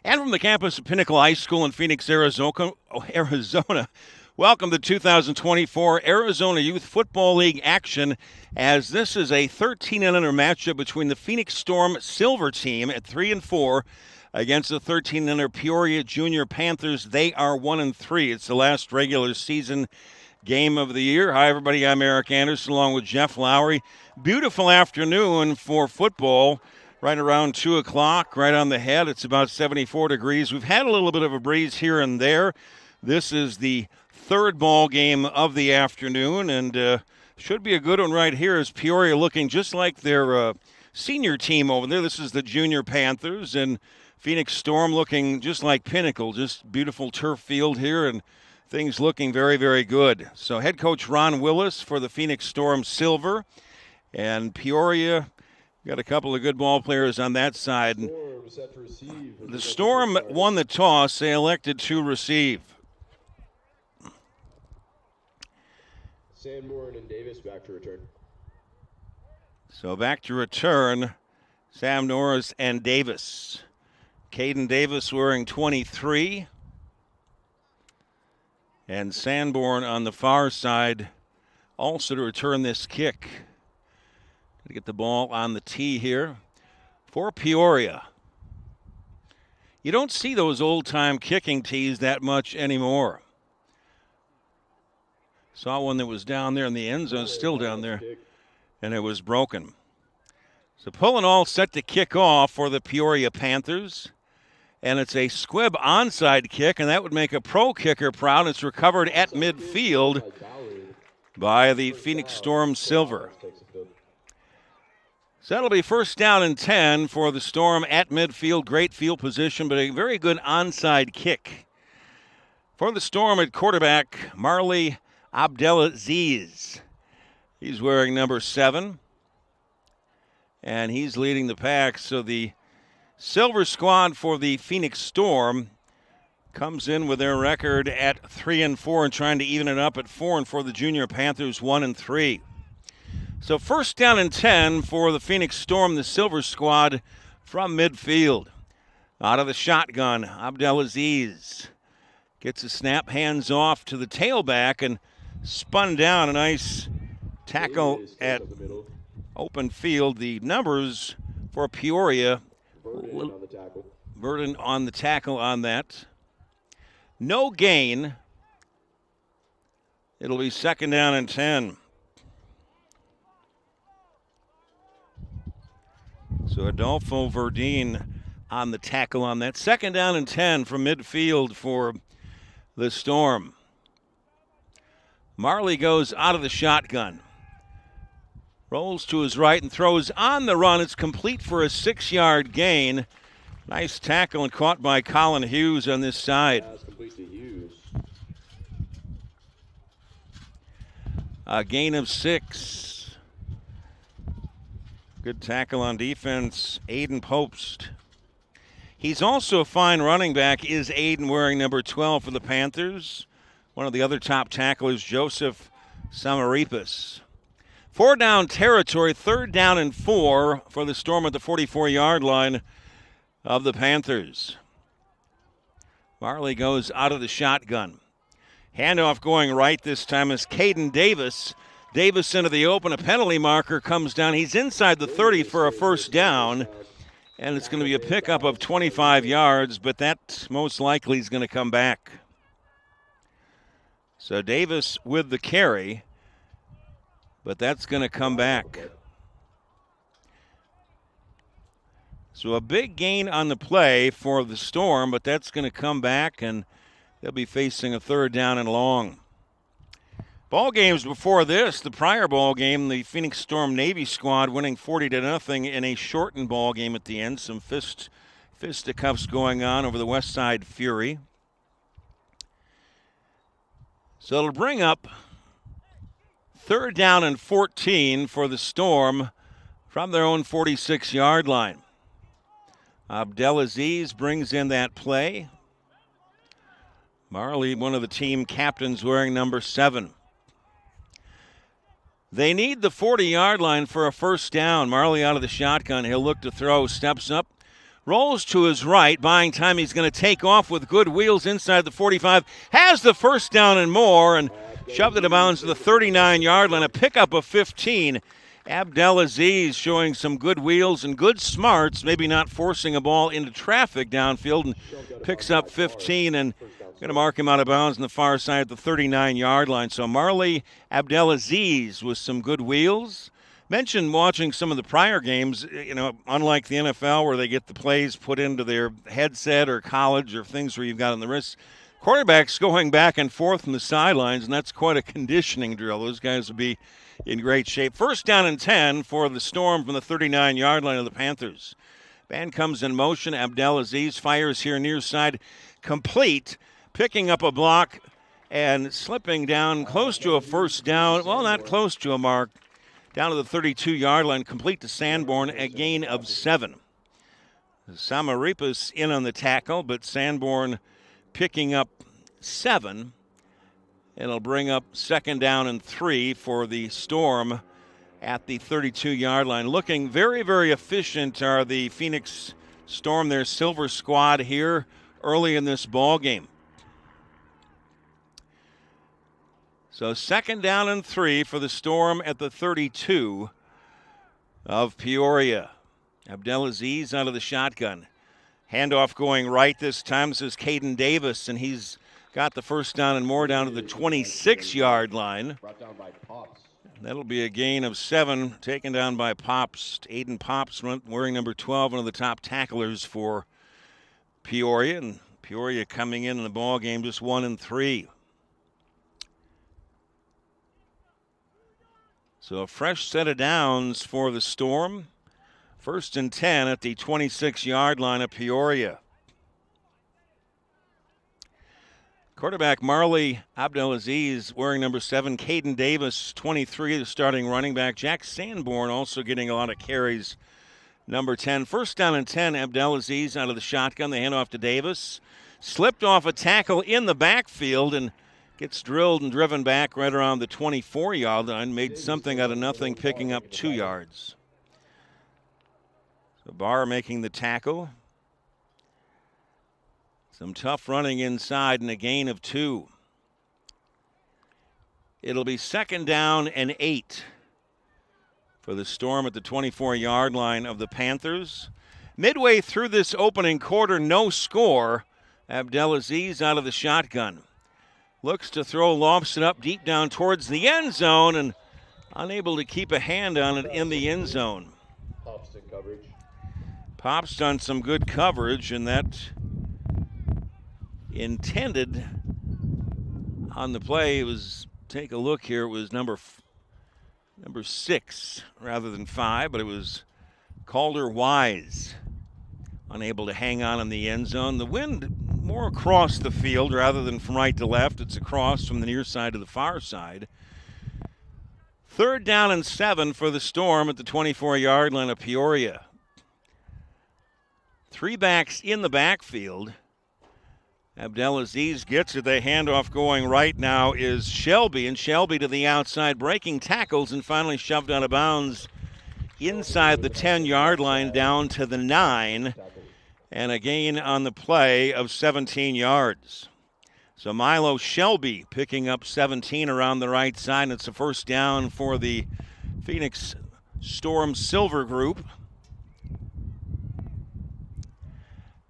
And from the campus of Pinnacle High School in Phoenix, Arizona, welcome to 2024 Arizona Youth Football League action, as this is a 13-under matchup between the Phoenix Storm Silver team at 3-4 against the 13-under Peoria Junior Panthers. They are 1-3. It's the last regular season game of the year. Hi, everybody. I'm Eric Anderson along with Jeff Lowry. Beautiful afternoon for football. Right around 2 o'clock, right on the head. It's about 74 degrees. We've had a little bit of a breeze here and there. This is the third ball game of the afternoon, and should be a good one right here, as Peoria looking just like their senior team over there. This is the Junior Panthers, and Phoenix Storm looking just like Pinnacle. Just beautiful turf field here, and things looking very, very good. So head coach Ron Willis for the Phoenix Storm Silver, and Peoria got a couple of good ball players on that side. The Storm won the toss. They elected to receive. Sanborn and Davis back to return. So back to return, Sam Norris and Davis. Caden Davis wearing 23. And Sanborn on the far side also to return this kick. To get the ball on the tee here for Peoria. You don't see those old-time kicking tees that much anymore. Saw one that was down there in the end zone, still down there, and it was broken. So pulling all set to kick off for the Peoria Panthers. And it's a squib onside kick, and that would make a pro kicker proud. It's recovered at midfield by the Phoenix Storm Silver. So that'll be first down and 10 for the Storm at midfield. Great field position, but a very good onside kick. For the Storm at quarterback, Marley Abdelaziz. He's wearing number 7, and he's leading the pack. So the Silver squad for the Phoenix Storm comes in with their record at 3-4 and trying to even it up at 4, and for the Junior Panthers 1-3. So first down and 10 for the Phoenix Storm, the Silver squad from midfield. Out of the shotgun, Abdelaziz gets a snap, hands off to the tailback, and spun down. A nice tackle at open field. The numbers for Peoria, burden on the tackle on that. No gain. It'll be second down and 10. So Adolfo Verdine on the tackle on that. Second down and 10 from midfield for the Storm. Marley goes out of the shotgun. Rolls to his right and throws on the run. It's complete for a 6-yard gain. Nice tackle and caught by Colin Hughes on this side. A gain of 6. Good tackle on defense, Aiden Popst. He's also a fine running back, is Aiden, wearing number 12 for the Panthers. One of the other top tacklers, Joseph Samaripas. 4-down territory, third down and 4 for the Storm at the 44-yard line of the Panthers. Marley goes out of the shotgun. Handoff going right this time is Caden Davis. Davis into the open. A penalty marker comes down. He's inside the 30 for a first down, and it's going to be a pickup of 25 yards, but that most likely is going to come back. So Davis with the carry, but that's going to come back. So a big gain on the play for the Storm, but that's going to come back, and they'll be facing a third down and long. Ball games before this, the prior ball game, the Phoenix Storm Navy squad winning 40-0 in a shortened ball game at the end. Some fisticuffs going on over the West Side Fury. So it'll bring up third down and 14 for the Storm from their own 46-yard line. Abdelaziz brings in that play. Marley, one of the team captains, wearing number 7. They need the 40-yard line for a first down. Marley out of the shotgun. He'll look to throw, steps up, Rolls to his right, buying time. He's going to take off with good wheels inside the 45. Has the first down and more, and shoved it bounds to the 39-yard line. A pickup of 15. Abdelaziz showing some good wheels and good smarts, maybe not forcing a ball into traffic downfield, and picks up 15 and going to mark him out of bounds on the far side at the 39-yard line. So Marley Abdelaziz with some good wheels. Mentioned watching some of the prior games, unlike the NFL where they get the plays put into their headset or college or things where you've got on the wrist. Quarterbacks going back and forth from the sidelines, and that's quite a conditioning drill. Those guys will be in great shape. First down and 10 for the Storm from the 39-yard line of the Panthers. Band comes in motion. Abdelaziz fires here near side. Complete. Picking up a block and slipping down close to a first down. Well, not close to a mark. Down to the 32-yard line, complete to Sanborn, a gain of 7. Samaripas in on the tackle, but Sanborn picking up 7. It'll bring up second down and 3 for the Storm at the 32-yard line. Looking very, very efficient are the Phoenix Storm, their silver squad here early in this ball game. So second down and 3 for the Storm at the 32 of Peoria. Abdelaziz out of the shotgun. Handoff going right this time. This is Caden Davis, and he's got the first down and more down to the 26-yard line. Brought down by Pops. That'll be a gain of 7, taken down by Pops. Aiden Pops wearing number 12, one of the top tacklers for Peoria. And Peoria coming in the ball game just 1-3. So a fresh set of downs for the Storm. First and 10 at the 26-yard line of Peoria. Quarterback Marley Abdelaziz wearing number 7. Caden Davis, 23, the starting running back. Jack Sanborn also getting a lot of carries. Number 10. First down and 10, Abdelaziz out of the shotgun. They hand off to Davis. Slipped off a tackle in the backfield and gets drilled and driven back right around the 24-yard line. Made something out of nothing, picking up 2 yards. So Barr making the tackle. Some tough running inside and a gain of 2. It'll be second down and 8 for the Storm at the 24-yard line of the Panthers. Midway through this opening quarter, no score. Abdelaziz out of the shotgun. Looks to throw, lofts it up deep down towards the end zone and unable to keep a hand on it in the end zone. Pops in coverage. Pops done some good coverage, and that intended on the play. It was, take a look here, it was number 6 rather than 5, but it was Calder Wise unable to hang on in the end zone. The wind more across the field rather than from right to left. It's across from the near side to the far side. Third down and 7 for the Storm at the 24-yard line of Peoria. 3 backs in the backfield. Abdelaziz gets it. The handoff going right now is Shelby, and Shelby to the outside, breaking tackles and finally shoved out of bounds inside the 10-yard line down to the 9, and a gain on the play of 17 yards. So Milo Shelby picking up 17 around the right side, and it's a first down for the Phoenix Storm Silver Group.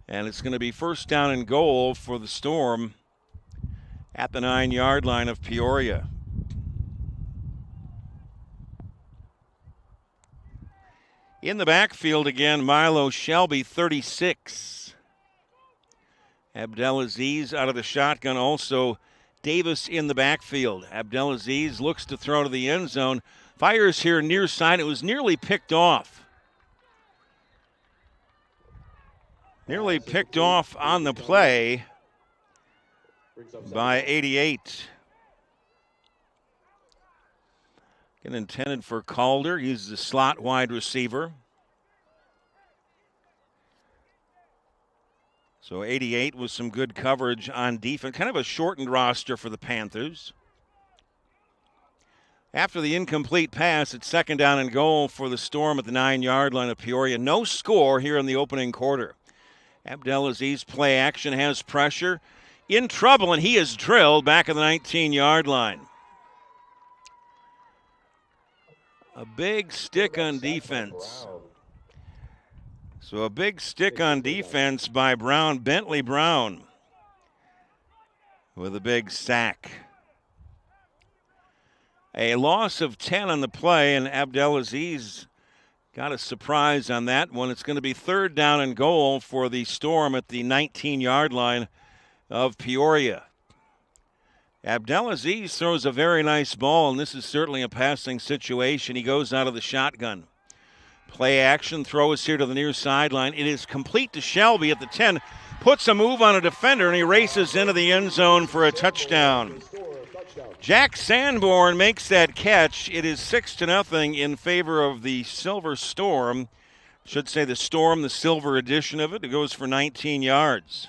And it's going to be first down and goal for the Storm at the 9-yard line of Peoria. In the backfield again, Milo Shelby, 36. Abdelaziz out of the shotgun. Also, Davis in the backfield. Abdelaziz looks to throw to the end zone. Fires here near side. It was nearly picked off. Nearly picked off on the play by 88. Again, intended for Calder. He's the slot wide receiver. So 88 with some good coverage on defense. Kind of a shortened roster for the Panthers. After the incomplete pass, it's second down and goal for the Storm at the 9-yard line of Peoria. No score here in the opening quarter. Abdelaziz play action, has pressure, in trouble, and he is drilled back at the 19-yard line. A big stick on defense. So a big stick on defense by Brown, Bentley Brown, with a big sack. A loss of 10 on the play, and Abdelaziz got a surprise on that one. It's going to be 3rd down and goal for the Storm at the 19-yard line of Peoria. Abdelaziz throws a very nice ball, and this is certainly a passing situation. He goes out of the shotgun. Play action, throw is here to the near sideline. It is complete to Shelby at the 10. Puts a move on a defender, and he races into the end zone for a touchdown. Jack Sanborn makes that catch. It is 6-0 in favor of the Silver Storm. Should say the Storm, the silver edition of it. It goes for 19 yards.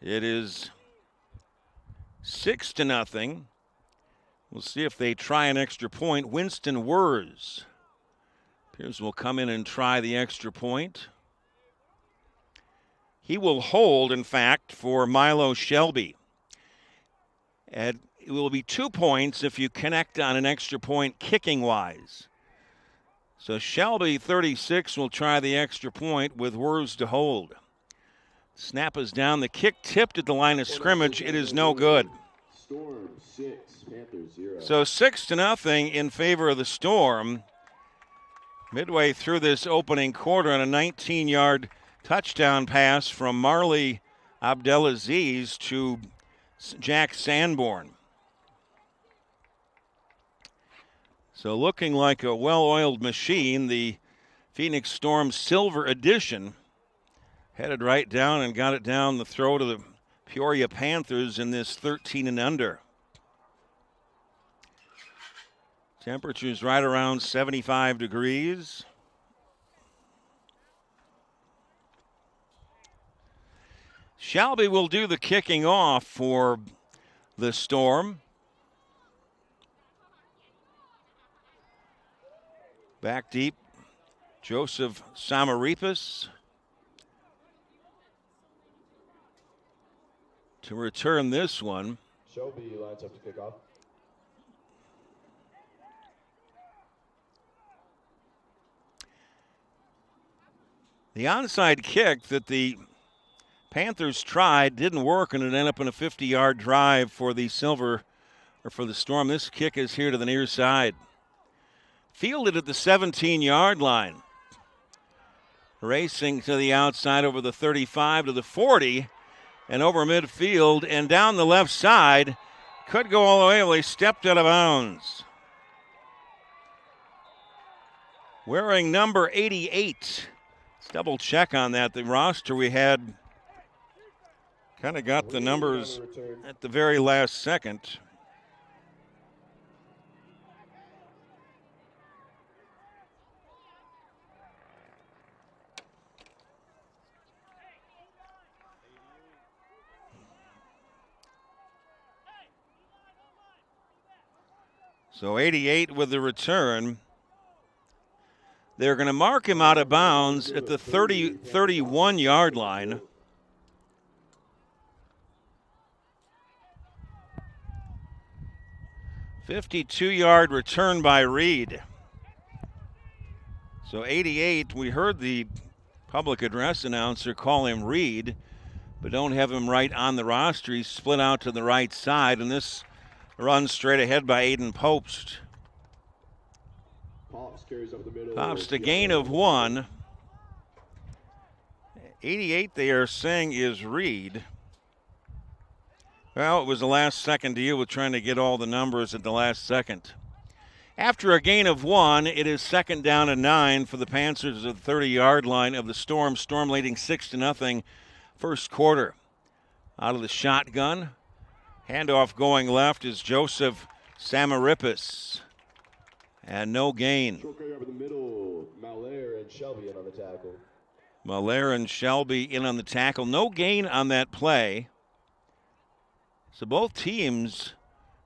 It is 6-0. We'll see if they try an extra point. Winston Wurz appears will come in and try the extra point. He will hold, in fact, for Milo Shelby. And it will be 2 points if you connect on an extra point kicking-wise. So Shelby, 36, will try the extra point with Wurz to hold. Snap is down. The kick tipped at the line of scrimmage. It is no good. Storm 6, Panthers 0. So 6-0 in favor of the Storm. Midway through this opening quarter on a 19-yard touchdown pass from Marley Abdelaziz to Jack Sanborn. So looking like a well-oiled machine, the Phoenix Storm Silver Edition headed right down and got it down the throat of the Peoria Panthers in this 13 and under. Temperatures right around 75 degrees. Shelby will do the kicking off for the Storm. Back deep, Joseph Samaripis to return this one. Shelby lines up to kick off. The onside kick that the Panthers tried didn't work, and it ended up in a 50-yard drive for the Storm. This kick is here to the near side. Fielded at the 17-yard line. Racing to the outside over the 35 to the 40 and over midfield and down the left side. Could go all the way, well, he stepped out of bounds. Wearing number 88. Let's double check on that. The roster we had kind of got the numbers at the very last second. So 88 with the return. They're going to mark him out of bounds at the 31-yard line. $52-yard return by Reed. So 88, we heard the public address announcer call him Reed, but don't have him right on the roster. He's split out to the right side, and this run straight ahead by Aiden Popst. Popst a gain of 1. 88 they are saying is Reed. Well, it was the last second deal with trying to get all the numbers at the last second. After a gain of 1, it is 2nd down and 9 for the Panthers at the 30-yard line of the Storm. Storm leading 6-0 first quarter. Out of the shotgun. Handoff going left is Joseph Samaripis. And no gain. Short carry over the middle. Malaire and Shelby in on the tackle. Malaire and Shelby in on the tackle. No gain on that play. So both teams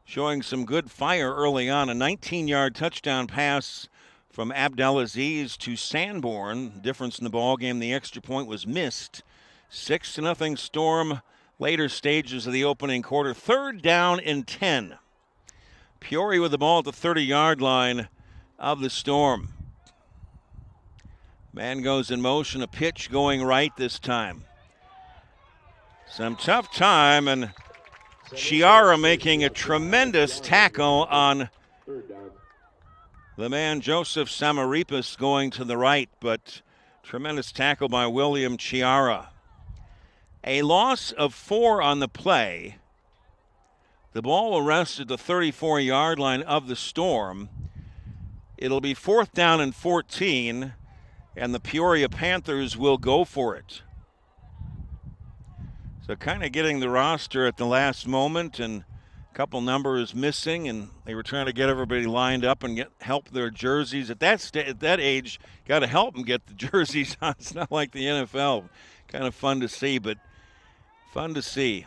showing some good fire early on. A 19-yard touchdown pass from Abdelaziz to Sanborn. Difference in the ball game, the extra point was missed. 6-0 Storm, later stages of the opening quarter. 3rd down and 10. Peoria with the ball at the 30-yard line of the Storm. Man goes in motion, a pitch going right this time. Some tough time, and Chiara making a tremendous tackle on the man Joseph Samaripas going to the right, but tremendous tackle by William Chiara. A loss of 4 on the play. The ball will rest at the 34-yard line of the Storm. It'll be 4th down and 14, and the Peoria Panthers will go for it. So kind of getting the roster at the last moment, and a couple numbers missing, and they were trying to get everybody lined up and help their jerseys. At that age, got to help them get the jerseys on. It's not like the NFL. Kind of fun to see, but fun to see.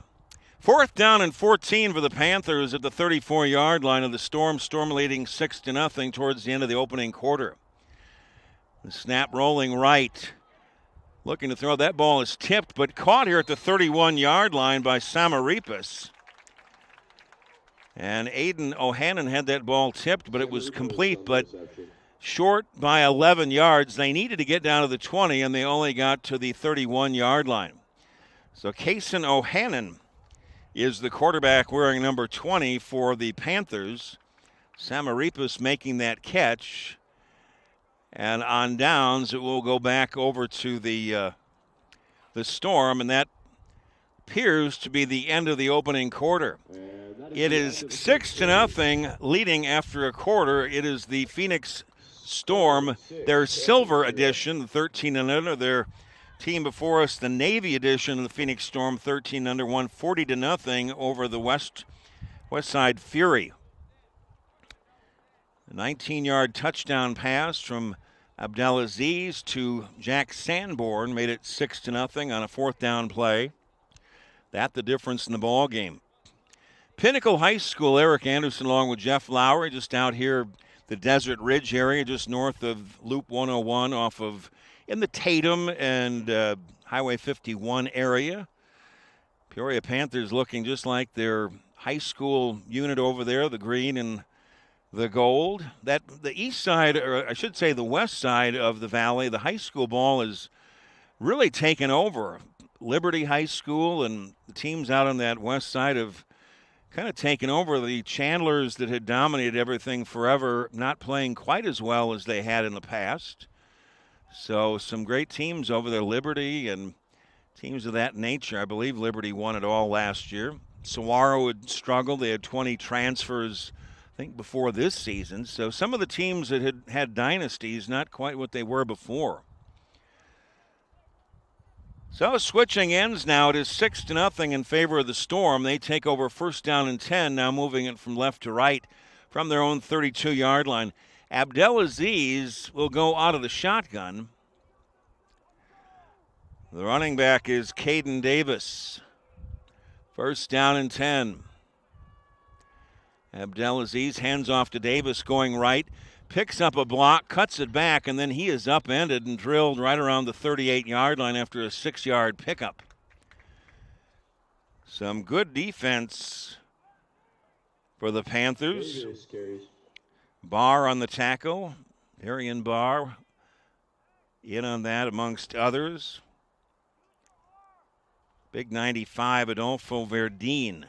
4th down and 14 for the Panthers at the 34-yard line of the Storm. Storm leading 6-0 towards the end of the opening quarter. The snap rolling right. Looking to throw. That ball is tipped, but caught here at the 31-yard line by Samaripas. And Aiden O'Hannon had that ball tipped, but it was complete, but short by 11 yards. They needed to get down to the 20, and they only got to the 31-yard line. So Kason O'Hannon is the quarterback wearing number 20 for the Panthers. Samaripas making that catch. And on downs, it will go back over to the Storm, and that appears to be the end of the opening quarter. It is 6-0, leading after a quarter. It is the Phoenix Storm, their silver edition, the 13-0. Their team before us, the Navy edition of the Phoenix Storm, 13-0, won 40-0 over the West Side Fury. A 19-yard touchdown pass from Abdelaziz to Jack Sanborn made it 6-0 on a 4th down play. That the difference in the ball game. Pinnacle High School, Eric Anderson along with Jeff Lowry, just out here the Desert Ridge area, just north of Loop 101 off of in the Tatum and Highway 51 area. Peoria Panthers looking just like their high school unit over there, the green and the gold. That the east side, or I should say the west side of the valley, the high school ball is really taken over. Liberty High School and the teams out on that west side have kind of taken over. The Chandlers that had dominated everything forever, not playing quite as well as they had in the past. So some great teams over there, Liberty and teams of that nature. I believe Liberty won it all last year. Saguaro had struggled. They had 20 transfers, I think, before this season. So some of the teams that had dynasties, not quite what they were before. So switching ends now, it is 6-0 in favor of the Storm. They take over 1st down and 10, now moving it from left to right from their own 32-yard line. Abdelaziz will go out of the shotgun. The running back is Caden Davis. 1st down and 10. Abdelaziz hands off to Davis going right. Picks up a block, cuts it back, and then he is upended and drilled right around the 38-yard line after a 6-yard pickup. Some good defense for the Panthers. Barr on the tackle. Arian Barr in on that amongst others. Big 95, Adolfo Verdine.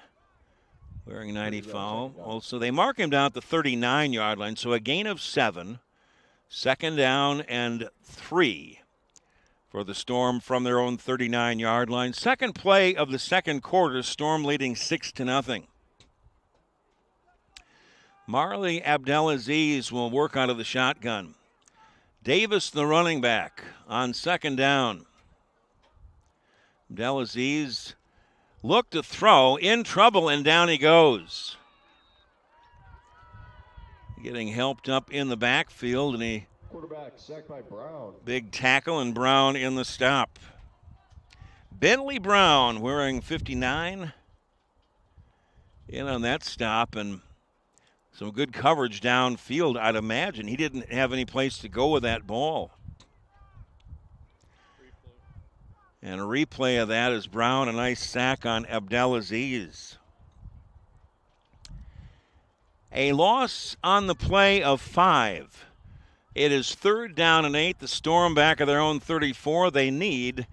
Wearing 95. Also, they mark him down at the 39-yard line, so a gain of 7. 2nd down and 3 for the Storm from their own 39-yard line. Second play of the second quarter, Storm leading 6-0. Marley Abdelaziz will work out of the shotgun. Davis, the running back, on 2nd down. Abdelaziz look to throw, in trouble, and down he goes. Getting helped up in the backfield, and he Quarterback sacked by Brown. Big tackle, and Brown in the stop. Bentley Brown wearing 59 in on that stop, and some good coverage downfield, I'd imagine. He didn't have any place to go with that ball. And a replay of that is Brown, a nice sack on Abdelaziz. A loss on the play of 5. It is 3rd down and 8. The Storm back of their own 34. They need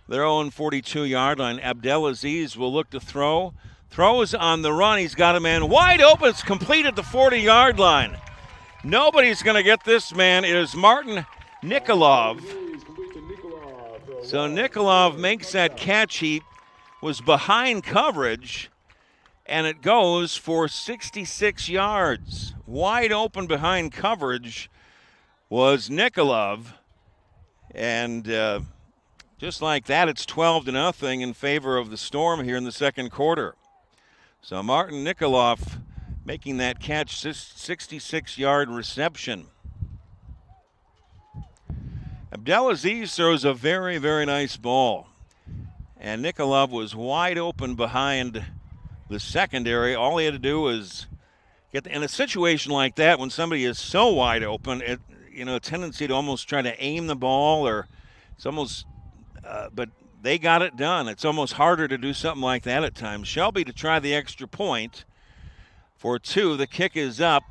their own 42-yard line. Abdelaziz will look to throw. Throws on the run. He's got a man wide open. It's complete at the 40-yard line. Nobody's going to get this man. It is Martin Nikolov. So Nikolov makes that catch. He was behind coverage, and it goes for 66 yards. Wide open behind coverage was Nikolov. And just like that, it's 12-0 in favor of the Storm here in the second quarter. So Martin Nikolov making that catch, 66-yard reception. Abdelaziz throws a very, very nice ball. And Nikolov was wide open behind the secondary. All he had to do was in a situation like that, when somebody is so wide open, a tendency to almost try to aim the ball, or it's almost, but they got it done. It's almost harder to do something like that at times. Shelby to try the extra point for 2. The kick is up.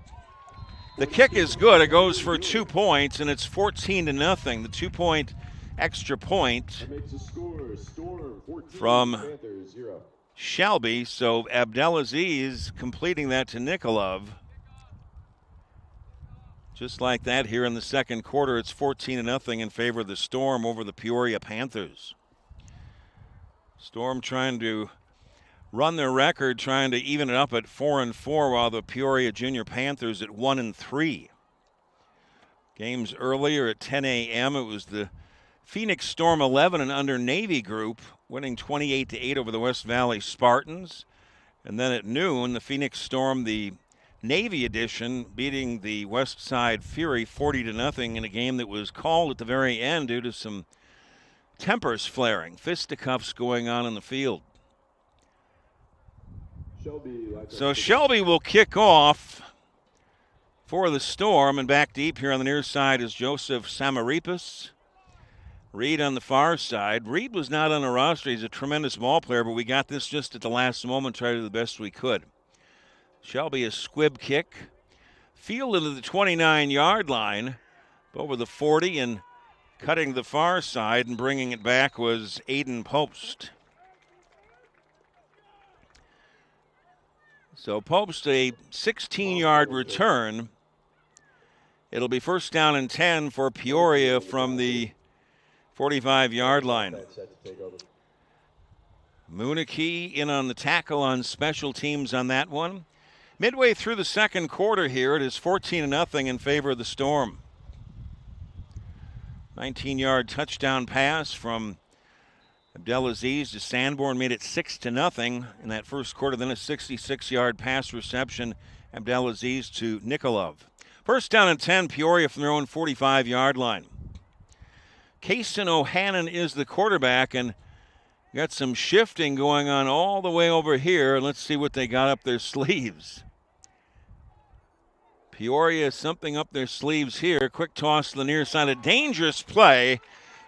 The kick is good. It goes for 2 points, and it's 14-0. The 2-point extra point from Shelby. So Abdelaziz completing that to Nikolov. Just like that here in the second quarter, it's 14-0 in favor of the Storm over the Peoria Panthers. Storm trying to run their record, trying to even it up at 4-4, while the Peoria Junior Panthers at 1-3. Games earlier at 10 a.m. It was the Phoenix Storm 11 and under Navy group, winning 28-8 over the West Valley Spartans. And then at noon, the Phoenix Storm, the Navy edition, beating the West Side Fury 40-0 in a game that was called at the very end due to some tempers flaring, fisticuffs going on in the field. So Shelby will kick off for the Storm, and back deep here on the near side is Joseph Samaripas. Reed on the far side. Reed was not on the roster. He's a tremendous ball player, but we got this just at the last moment, tried to do the best we could. Shelby a squib kick. Fielded to the 29-yard line, over the 40, and cutting the far side and bringing it back was Aiden Post. So Post a 16-yard return. It'll be 1st down and 10 for Peoria from the 45-yard line. Munike in on the tackle on special teams on that one. Midway through the second quarter here, it is 14-0 in favor of the Storm. 19-yard touchdown pass from Abdelaziz to Sanborn made it 6-0 in that first quarter. Then a 66-yard pass reception, Abdelaziz to Nikolov. 1st down and 10, Peoria from their own 45-yard line. Kaysen O'Hannon is the quarterback, and got some shifting going on all the way over here. Let's see what they got up their sleeves. Peoria something up their sleeves here. Quick toss to the near side. A dangerous play.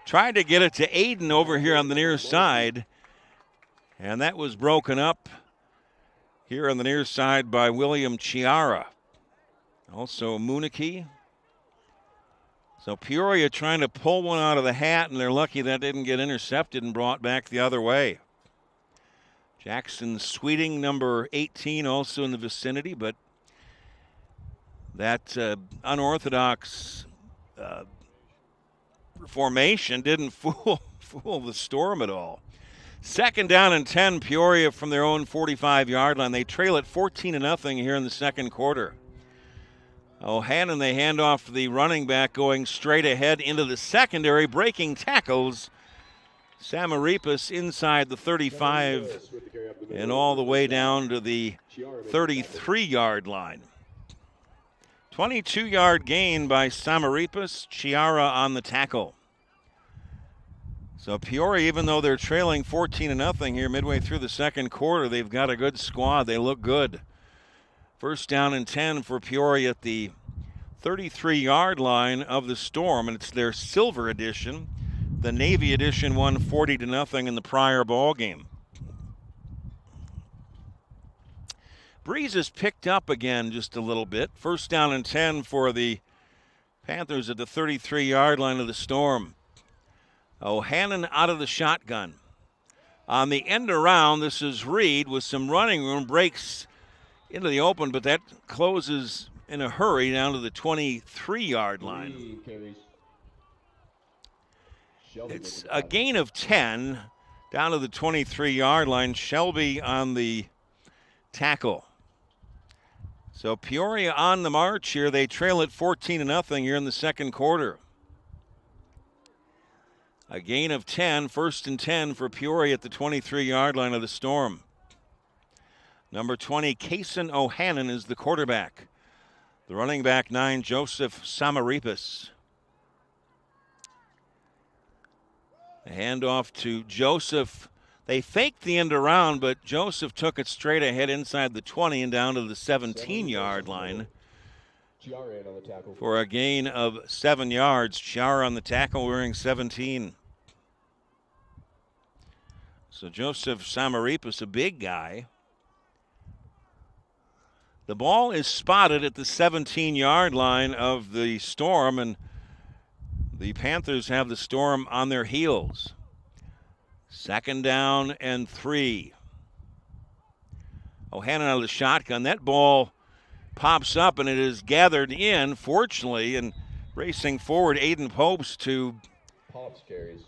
Tried to get it to Aiden over here on the near side. And that was broken up here on the near side by William Chiara. Also Munike. So Peoria trying to pull one out of the hat, and they're lucky that didn't get intercepted and brought back the other way. Jackson Sweeting, number 18, also in the vicinity, but that unorthodox formation didn't fool the Storm at all. 2nd down and 10, Peoria from their own 45-yard line. They trail at 14-0 here in the second quarter. O'Hannon, they hand off the running back going straight ahead into the secondary, breaking tackles. Samaripas inside the 35 and all the way down to the 33-yard line. 22-yard gain by Samaripas. Chiara on the tackle. So Peoria, even though they're trailing 14-0 here midway through the second quarter, they've got a good squad. They look good. First down and 10 for Peoria at the 33-yard line of the Storm, and it's their silver edition. The Navy edition won 40-0 in the prior ball game. Breeze has picked up again just a little bit. First down and 10 for the Panthers at the 33-yard line of the Storm. O'Hannon out of the shotgun. On the end around, this is Reed with some running room, breaks into the open, but that closes in a hurry down to the 23-yard line. It's a gain of 10 down to the 23-yard line. Shelby on the tackle. So Peoria on the march here. They trail it 14-0 here in the second quarter. A gain of 10, first and 10 for Peoria at the 23-yard line of the Storm. Number 20, Kason O'Hannon is the quarterback. The running back 9, Joseph Samaripas. A handoff to Joseph. They faked the end around, but Joseph took it straight ahead inside the 20 and down to the 17-yard line for a gain of 7 yards. Char on the tackle wearing 17. So Joseph Samaripas, a big guy. The ball is spotted at the 17-yard line of the Storm, and the Panthers have the Storm on their heels. Second down and 3. O'Hannon out of the shotgun. That ball pops up, and it is gathered in, fortunately, and racing forward, Aiden Popes to Pops carries.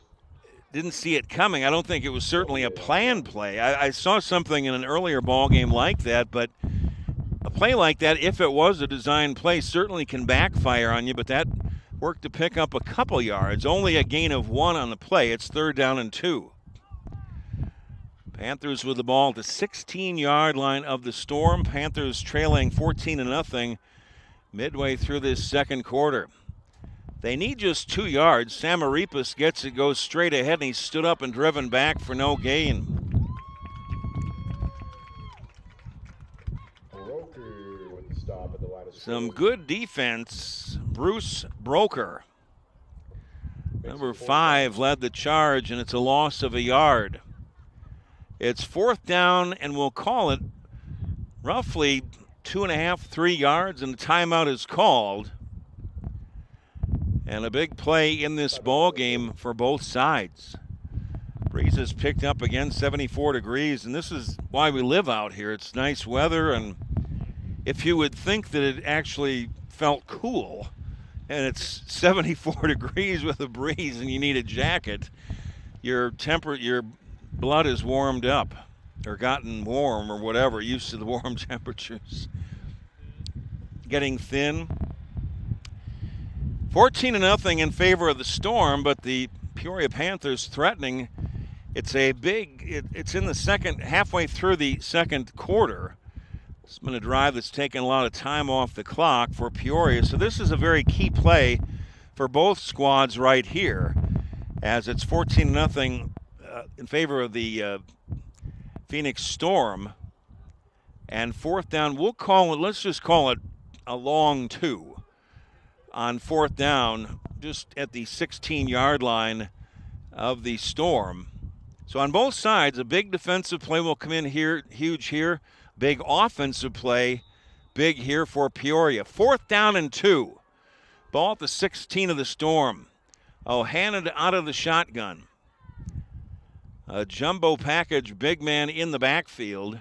Didn't see it coming. I don't think it was certainly a planned play. I saw something in an earlier ball game like that, but a play like that, if it was a designed play, certainly can backfire on you, but that worked to pick up a couple yards. Only a gain of 1 on the play. It's third down and 2. Panthers with the ball at the 16-yard line of the Storm. Panthers trailing 14-0 midway through this second quarter. They need just 2 yards. Samaripas gets it, goes straight ahead, and he stood up and driven back for no gain. Broker with the stop at the line of Some scrimmage. good defense. Bruce Broker, number 5, led the charge, and it's a loss of a yard. It's fourth down, and we'll call it roughly 2.5, 3 yards, and the timeout is called. And a big play in this ball game for both sides. Breeze has picked up again, 74 degrees, and this is why we live out here. It's nice weather, and if you would think that it actually felt cool, and it's 74 degrees with a breeze and you need a jacket, your blood is warmed up or gotten warm or whatever, used to the warm temperatures. Getting thin. 14-0 in favor of the Storm, but the Peoria Panthers threatening. It's in the second, halfway through the second quarter. It's been a drive that's taken a lot of time off the clock for Peoria. So this is a very key play for both squads right here, as it's 14-0 in favor of the Phoenix Storm. And fourth down, let's just call it a long 2. On fourth down, just at the 16-yard line of the Storm. So on both sides, a big defensive play will come in here, huge here. Big offensive play, big here for Peoria. Fourth down and 2. Ball at the 16 of the Storm. O'Hannon out of the shotgun. A jumbo package, big man in the backfield.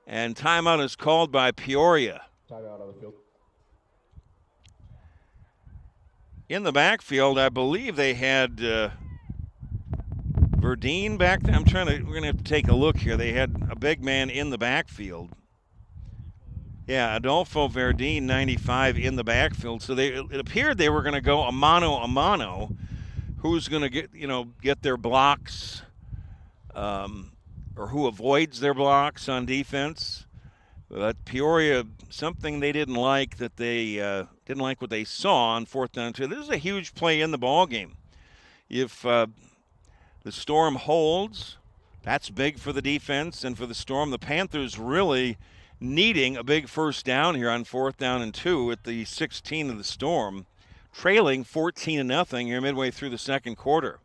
And timeout is called by Peoria. Timeout on the field. In the backfield, I believe they had Verdine back there. We're going to have to take a look here. They had a big man in the backfield. Yeah, Adolfo Verdine, 95, in the backfield. So it appeared they were going to go a mano. Who's going to get their blocks, or who avoids their blocks on defense. But Peoria, something they didn't like, that they didn't like what they saw on fourth down and 2. This is a huge play in the ball game. If the Storm holds, that's big for the defense and for the Storm. The Panthers really needing a big first down here on 4th down and 2 at the 16 of the Storm, trailing 14-0 here midway through the second quarter.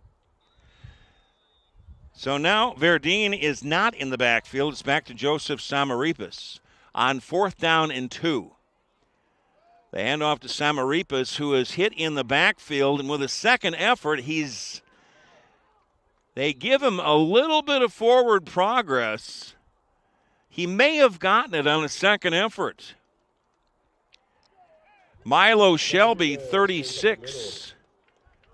So now Verdine is not in the backfield. It's back to Joseph Samaripas on 4th down and 2. They hand off to Samaripas, who is hit in the backfield, and with a second effort, they give him a little bit of forward progress. He may have gotten it on a second effort. Milo Shelby, 36.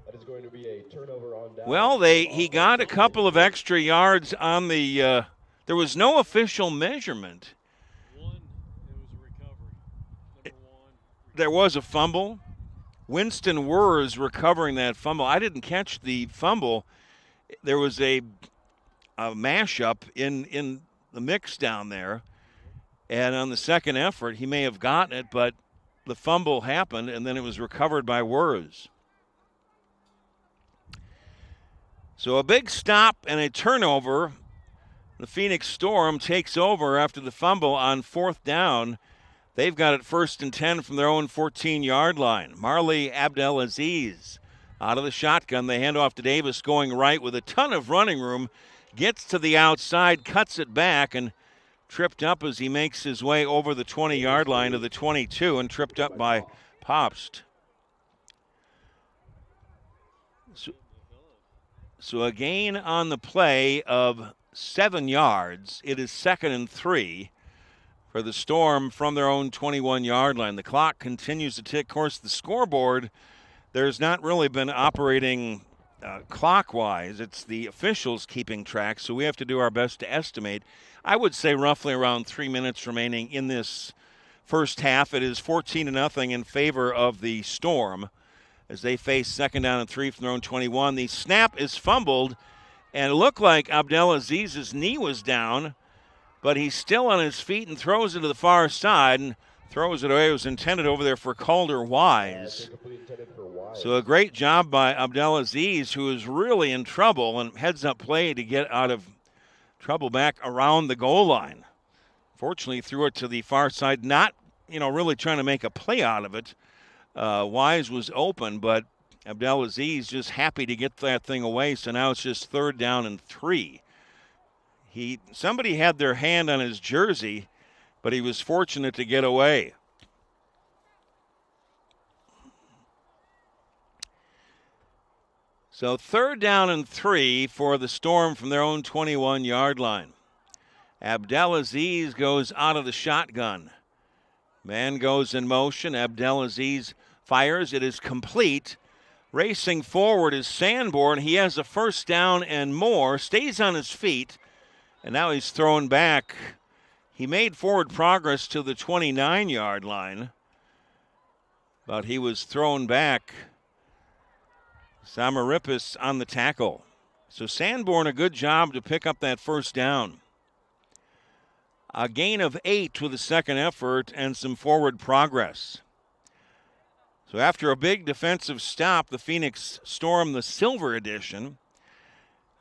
That is going to be a turnover on down. Well, he got a couple of extra yards on the there was no official measurement. It was a recovery. There was a fumble. Winston Wurz recovering that fumble. I didn't catch the fumble. There was a mashup in the mix down there. And on the second effort, he may have gotten it, but the fumble happened, and then it was recovered by Wurz. So a big stop and a turnover. The Phoenix Storm takes over after the fumble on 4th down. They've got it 1st and 10 from their own 14-yard line. Marley Abdelaziz out of the shotgun. They hand off to Davis going right with a ton of running room. Gets to the outside, cuts it back, and tripped up as he makes his way over the 20-yard line to the 22 and tripped up by Popst. So a gain on the play of 7 yards. It is 2nd and 3 for the Storm from their own 21-yard line. The clock continues to tick. Of course, the scoreboard, there's not really been operating clockwise. It's the officials keeping track, so we have to do our best to estimate. I would say roughly around 3 minutes remaining in this first half. It is 14-0 in favor of the Storm as they face 2nd down and 3 from their own 21. The snap is fumbled, and it looked like Abdelaziz's knee was down, but he's still on his feet and throws it to the far side and throws it away. It was intended over there for Calder Wise. So a great job by Abdelaziz, who is really in trouble, and heads-up play to get out of trouble back around the goal line. Fortunately, threw it to the far side, not, really trying to make a play out of it. Wise was open, but Abdelaziz just happy to get that thing away, so now it's just 3rd down and 3. Somebody had their hand on his jersey, but he was fortunate to get away. So 3rd down and 3 for the Storm from their own 21-yard line. Abdelaziz goes out of the shotgun. Man goes in motion. Abdelaziz fires. It is complete. Racing forward is Sanborn. He has a first down and more. Stays on his feet. And now he's thrown back. He made forward progress to the 29-yard line, but he was thrown back. Samaripas on the tackle. So Sanborn, a good job to pick up that first down. A gain of 8 with a second effort and some forward progress. So after a big defensive stop, the Phoenix Storm, the Silver Edition,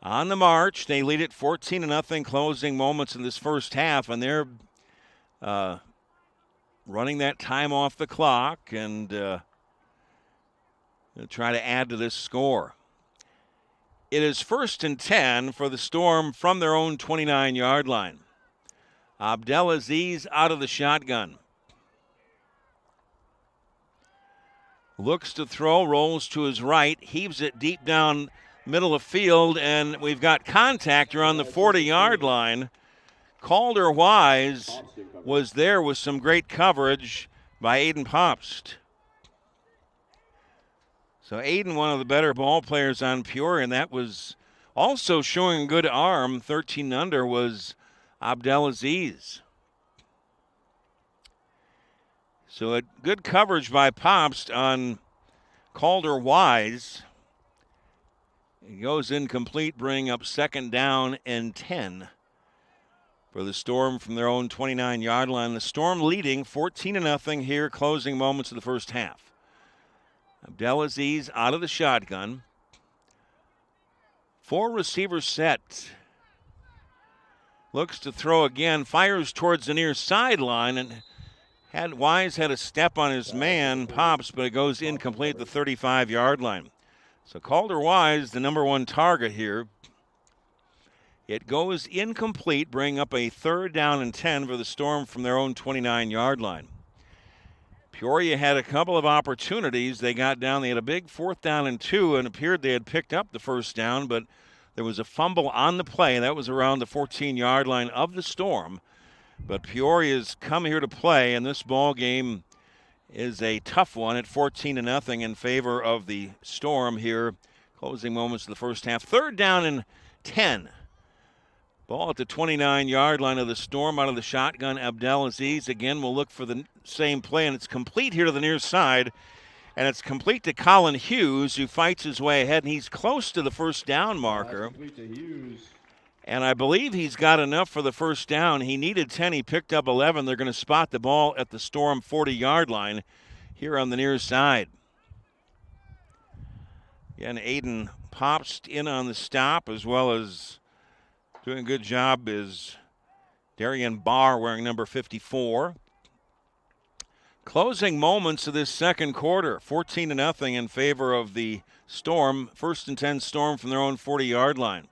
on the march. They lead it 14-0 closing moments in this first half, and they're running that time off the clock and try to add to this score. It is 1st and 10 for the Storm from their own 29-yard line. Abdelaziz out of the shotgun. Looks to throw, rolls to his right, heaves it deep down middle of field, and we've got contact around the 40-yard line. Calder Wise was there with some great coverage by Aiden Popst. So Aiden, one of the better ball players on Peoria, and that was also showing a good arm. 13 under was Abdelaziz. So a good coverage by Popst on Calder Wise. He goes incomplete, bringing up 2nd down and 10 for the Storm from their own 29-yard line. The Storm leading 14-0 here, closing moments of the first half. Abdelaziz out of the shotgun. 4 receivers set. looks to throw again, fires towards the near sideline, and Wise had a step on his man, Pops, but it goes incomplete at the 35-yard line. So Calder Wise, the number one target here. It goes incomplete, bringing up a 3rd down and 10 for the Storm from their own 29-yard line. Peoria had a couple of opportunities. They got down. They had a big 4th down and 2, and appeared they had picked up the first down, but there was a fumble on the play. That was around the 14-yard line of the Storm. But Peoria's come here to play, and this ball game is a tough one at 14-0 in favor of the Storm here. Closing moments of the first half. 3rd down and 10. Ball at the 29-yard line of the Storm out of the shotgun. Abdelaziz again will look for the same play, and it's complete here to the near side. And it's complete to Colin Hughes, who fights his way ahead, and he's close to the first down marker. And I believe he's got enough for the first down. He needed 10. He picked up 11. They're going to spot the ball at the Storm 40-yard line here on the near side. Again, Aiden Pops in on the stop, as well as doing a good job is Darian Barr wearing number 54. Closing moments of this second quarter, 14-0 in favor of the Storm. 1st and 10 Storm from their own 40-yard line.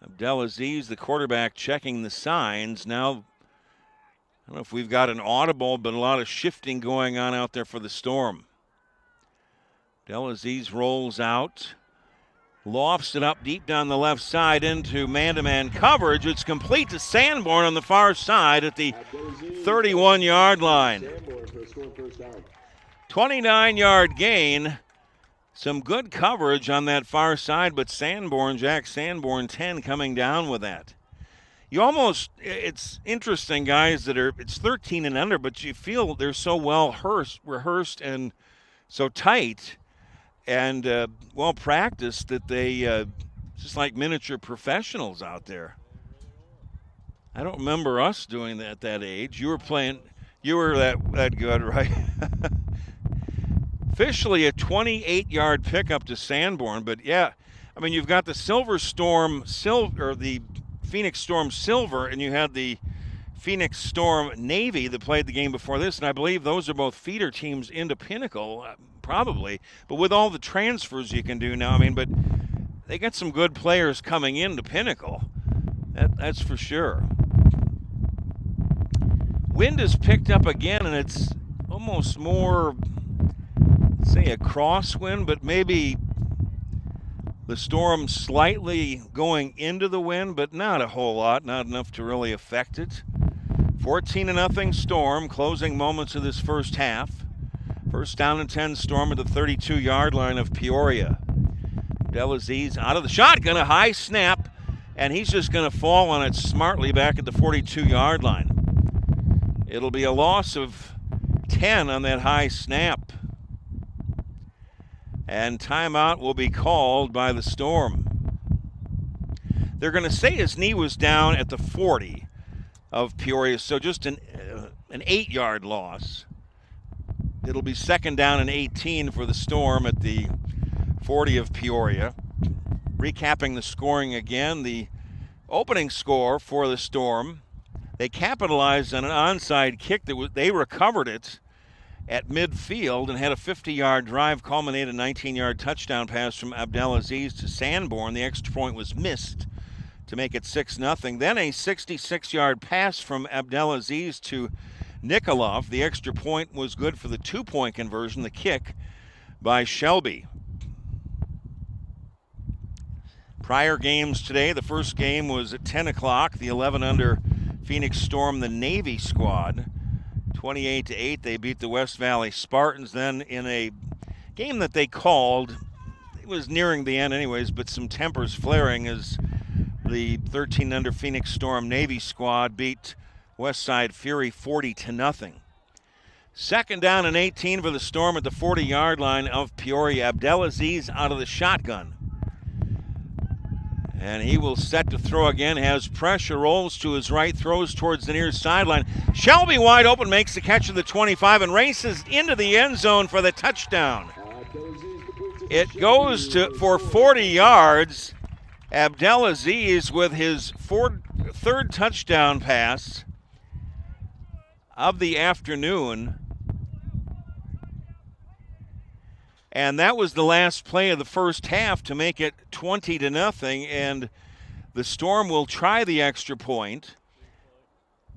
Abdelaziz, the quarterback, checking the signs. Now, I don't know if we've got an audible, but a lot of shifting going on out there for the Storm. Abdelaziz rolls out. Lofts it up deep down the left side into man-to-man coverage. It's complete to Sanborn on the far side at the 31-yard line. 29-yard gain. Some good coverage on that far side, but Jack Sanborn, 10 coming down with that. It's interesting, guys, it's 13 and under, but you feel they're so well rehearsed and so tight and well practiced that they just like miniature professionals out there. I don't remember us doing that at that age. You were that good, right? Officially a 28-yard pickup to Sanborn, but yeah, I mean, you've got the the Phoenix Storm Silver, and you had the Phoenix Storm Navy that played the game before this, and I believe those are both feeder teams into Pinnacle, probably. But with all the transfers you can do now, but they got some good players coming into Pinnacle. That's for sure. Wind is picked up again, and it's almost more, say, a crosswind, but maybe the Storm slightly going into the wind, but not a whole lot, not enough to really affect it. 14-0 Storm, closing moments of this first half. 1st down and 10 Storm at the 32-yard line of Peoria. Abdelaziz out of the shotgun, a high snap, and he's just going to fall on it smartly back at the 42-yard line. It'll be a loss of 10 on that high snap. And timeout will be called by the Storm. They're going to say his knee was down at the 40 of Peoria, so just an 8-yard loss. It'll be 2nd down and 18 for the Storm at the 40 of Peoria. Recapping the scoring again, the opening score for the Storm, they capitalized on an onside kick they recovered it at midfield and had a 50-yard drive, culminated a 19-yard touchdown pass from Abdelaziz to Sanborn. The extra point was missed to make it 6-0. Then a 66-yard pass from Abdelaziz to Nikolov. The extra point was good for the 2-point conversion, the kick by Shelby. Prior games today, the first game was at 10 o'clock. The 11 under Phoenix Storm, the Navy squad. 28-8, they beat the West Valley Spartans. Then in a game that they called, it was nearing the end anyways, but some tempers flaring as the 13 under Phoenix Storm Navy squad beat Westside Fury 40-0. 2nd down and 18 for the Storm at the 40-yard line of Peoria. Abdelaziz out of the shotgun. And he will set to throw again, has pressure, rolls to his right, throws towards the near sideline. Shelby wide open, makes the catch of the 25 and races into the end zone for the touchdown. It goes for 40 yards Azyfl with his third touchdown pass of the afternoon. And that was the last play of the first half to make it 20-0. And the Storm will try the extra point.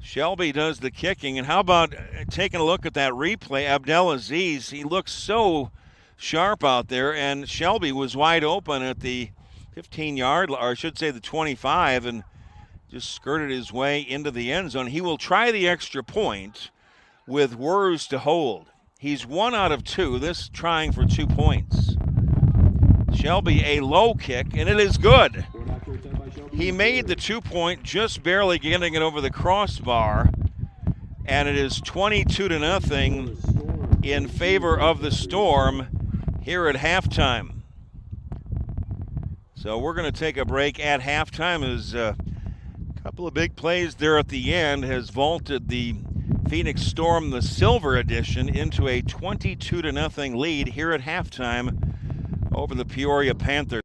Shelby does the kicking. And how about taking a look at that replay? Azyfl, he looks so sharp out there. And Shelby was wide open at the 15-yard, or I should say the 25, and just skirted his way into the end zone. He will try the extra point with Wurz to hold. He's 1 out of 2, this trying for 2 points. Shelby, a low kick, and it is good. He made the 2-point, just barely getting it over the crossbar, and it is 22-0 in favor of the Storm here at halftime. So we're going to take a break at halftime as a couple of big plays there at the end has vaulted the Phoenix Storm, the Silver Edition, into a 22-0 lead here at halftime over the Peoria Panthers.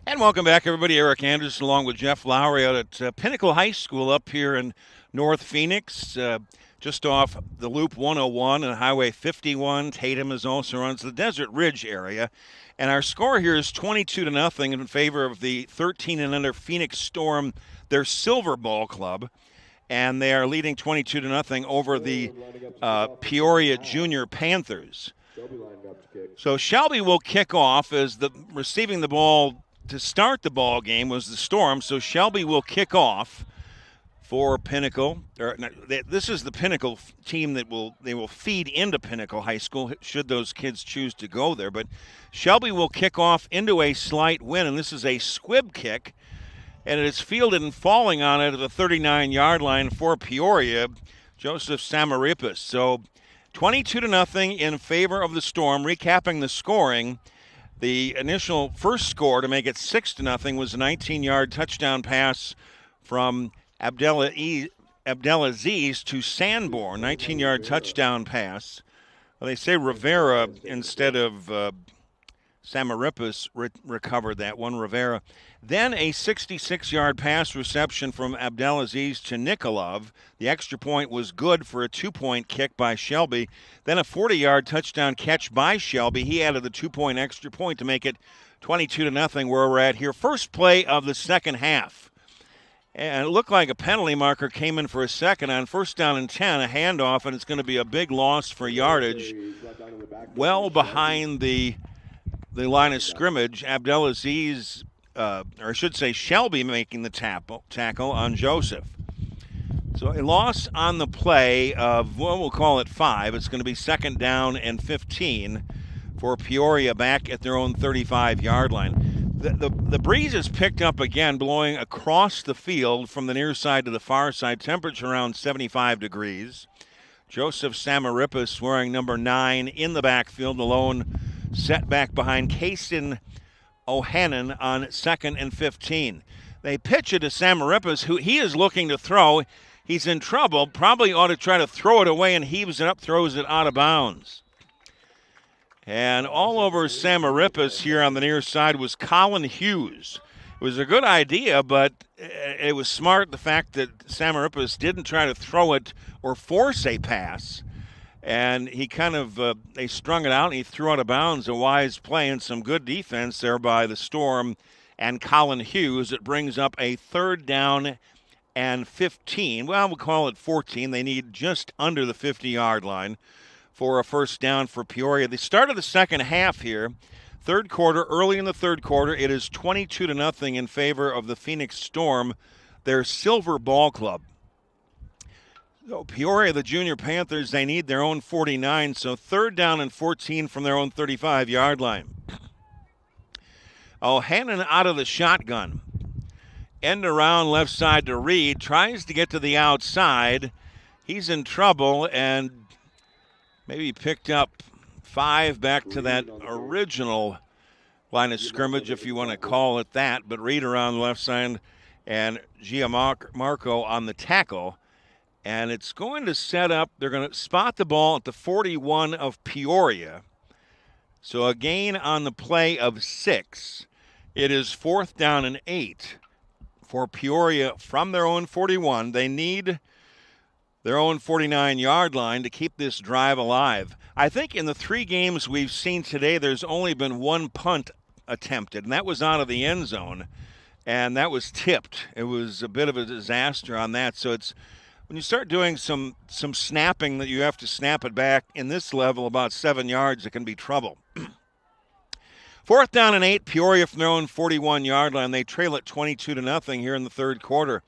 And welcome back, everybody. Eric Anderson along with Jeff Lowry out at Pinnacle High School up here in North Phoenix, just off the Loop 101 and Highway 51. Tatum is also runs the Desert Ridge area. And our score here is 22-0 in favor of the 13 and under Phoenix Storm, their Silver Ball Club. And they are leading 22-0 over the Peoria Junior Panthers. So Shelby will kick off as the receiving the ball to start the ball game was the Storm. So Shelby will kick off for Pinnacle. This is the Pinnacle team that they will feed into Pinnacle High School should those kids choose to go there. But Shelby will kick off into a slight win, and this is a squib kick, and it is fielded and falling on it at the 39-yard line for Peoria, Joseph Samaripas. So 22-0 in favor of the Storm. Recapping the scoring, the initial first score to make it 6-0 was a 19-yard touchdown pass from Abdelaziz to Sanborn, 19-yard touchdown pass. Well, they say Rivera instead of Samaripas recovered that one, Rivera. Then a 66-yard pass reception from Abdelaziz to Nikolov. The extra point was good for a 2-point kick by Shelby. Then a 40-yard touchdown catch by Shelby. He added the 2-point extra point to make it 22-0 where we're at here. First play of the second half. And it looked like a penalty marker came in for a second on first down and 10, a handoff, and it's going to be a big loss for yardage. Well behind the line of scrimmage, Abdelaziz, or I should say Shelby making the tackle on Joseph. So a loss on the play of, well, we'll call it 5. It's going to be second down and 15 for Peoria back at their own 35-yard line. The breeze is picked up again, blowing across the field from the near side to the far side. Temperature around 75 degrees. Joseph Samaripas wearing number 9 in the backfield, alone set back behind Kaysen Ohanan on second and 15. They pitch it to Samaripas, who he is looking to throw. He's in trouble, probably ought to try to throw it away, and heaves it up, throws it out of bounds. And all over Samaripas here on the near side was Colin Hughes. It was a good idea, but it was smart, the fact that Samaripas didn't try to throw it or force a pass. And he kind of, they strung it out and he threw out of bounds. A wise play and some good defense there by the Storm and Colin Hughes. It brings up a third down and 15. Well, we'll call it 14. They need just under the 50-yard line for a first down for Peoria. The start of the second half here, third quarter, early in the third quarter, it is 22-0 in favor of the Phoenix Storm, their Silver Ball Club. So Peoria, the Junior Panthers, they need their own 49, so third down and 14 from their own 35-yard line. Hannon out of the shotgun. End around left side to Reed, tries to get to the outside. He's in trouble and maybe picked up 5 back to that original line of scrimmage, if you want to call it that. But Reed around the left side and Gianmarco on the tackle. And it's going to set up, they're going to spot the ball at the 41 of Peoria. So a gain on the play of 6. It is fourth down and 8 for Peoria from their own 41. They need their own 49-yard line to keep this drive alive. I think in the 3 games we've seen today, there's only been 1 punt attempted, and that was out of the end zone, and that was tipped. It was a bit of a disaster on that. So it's when you start doing some snapping that you have to snap it back in this level about 7 yards, it can be trouble. Fourth down and 8, Peoria from their own 41-yard line. They trail it 22-0 here in the third quarter.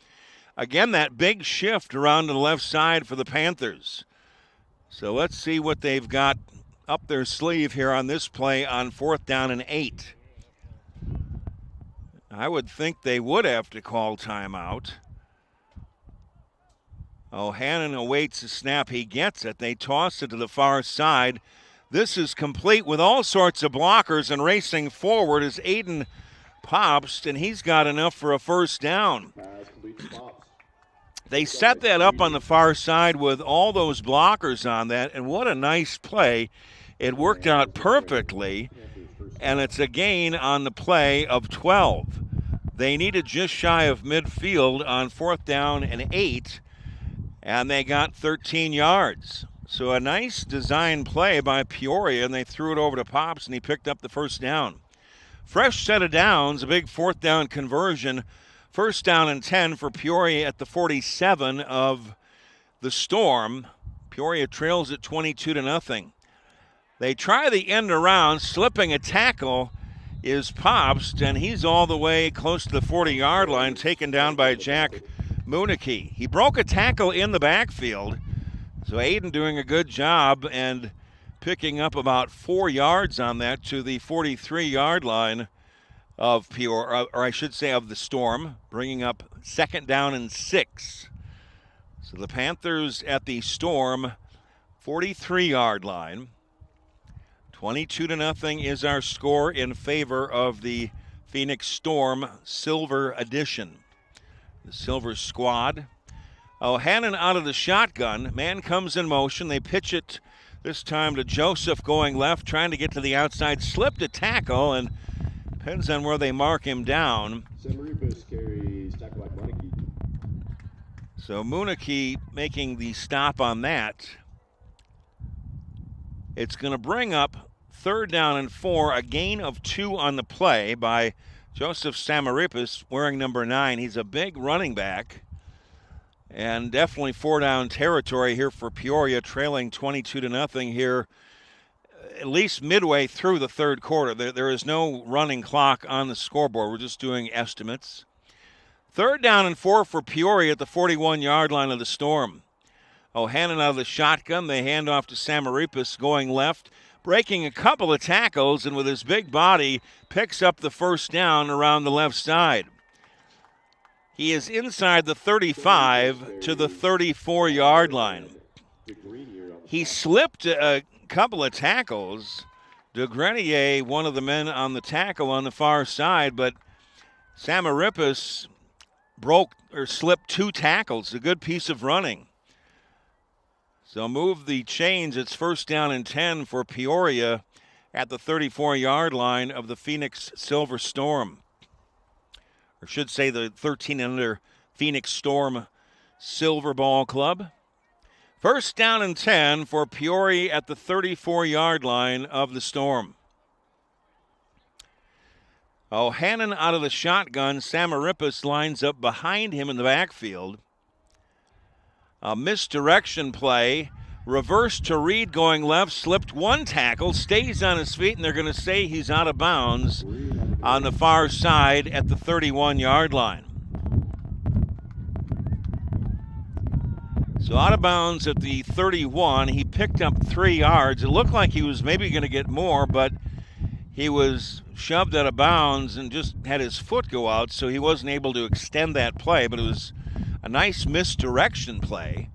Again, that big shift around to the left side for the Panthers. So let's see what they've got up their sleeve here on this play on fourth down and 8. I would think they would have to call timeout. Hannon awaits the snap. He gets it. They toss it to the far side. This is complete with all sorts of blockers, and racing forward is Aiden Popst, and he's got enough for a first down. They set that up on the far side with all those blockers on that, and what a nice play. It worked out perfectly. and it's a gain on the play of 12. They needed just shy of midfield on 4th down and 8, and they got 13 yards. So a nice design play by Peoria, and they threw it over to Pops, and he picked up the first down. Fresh set of downs, a big 4th down conversion. 1st down and 10 for Peoria at the 47 of the Storm. Peoria trails at 22-0. They try the end around, slipping a tackle is Pops, and he's all the way close to the 40-yard line, taken down by Jack Mooneke. He broke a tackle in the backfield, so Aiden doing a good job and picking up about 4 yards on that to the 43-yard line of Peoria, or I should say of the Storm, bringing up 2nd down and 6. So the Panthers at the Storm 43-yard line. 22-0 is our score in favor of the Phoenix Storm Silver Edition. The Silver squad. Hannon out of the shotgun. Man comes in motion. They pitch it this time to Joseph going left, trying to get to the outside. Slipped a tackle, and depends on where they mark him down. Samaripis carries tackle by Mooneke. So Mooneke making the stop on that. It's going to bring up 3rd down and 4, a gain of 2 on the play by Joseph Samaripis, wearing number 9. He's a big running back, and definitely 4-down territory here for Peoria, trailing 22-0 here, at least midway through the 3rd quarter. There is no running clock on the scoreboard. We're just doing estimates. 3rd down and 4 for Peoria at the 41-yard line of the Storm. Hannon out of the shotgun. They hand off to Samaripis going left, breaking a couple of tackles, and with his big body picks up the 1st down around the left side. He is inside the 35 to the 34-yard line. He slipped a couple of tackles. DeGrenier, one of the men on the tackle on the far side, but Samaripis broke or slipped 2 tackles. A good piece of running. So move the chains. It's 1st down and 10 for Peoria at the 34-yard line of the Phoenix Silver Storm. Or should say the 13-under Phoenix Storm Silver Ball Club. 1st down and 10 for Peoria at the 34-yard line of the Storm. Hannon out of the shotgun. Samaripis lines up behind him in the backfield. A misdirection play. Reverse to Reed going left. Slipped 1 tackle. Stays on his feet, and they're going to say he's out of bounds on the far side at the 31-yard line. So out of bounds at the 31. He picked up 3 yards. It looked like he was maybe going to get more, but he was shoved out of bounds and just had his foot go out, so he wasn't able to extend that play, but it was a nice misdirection play.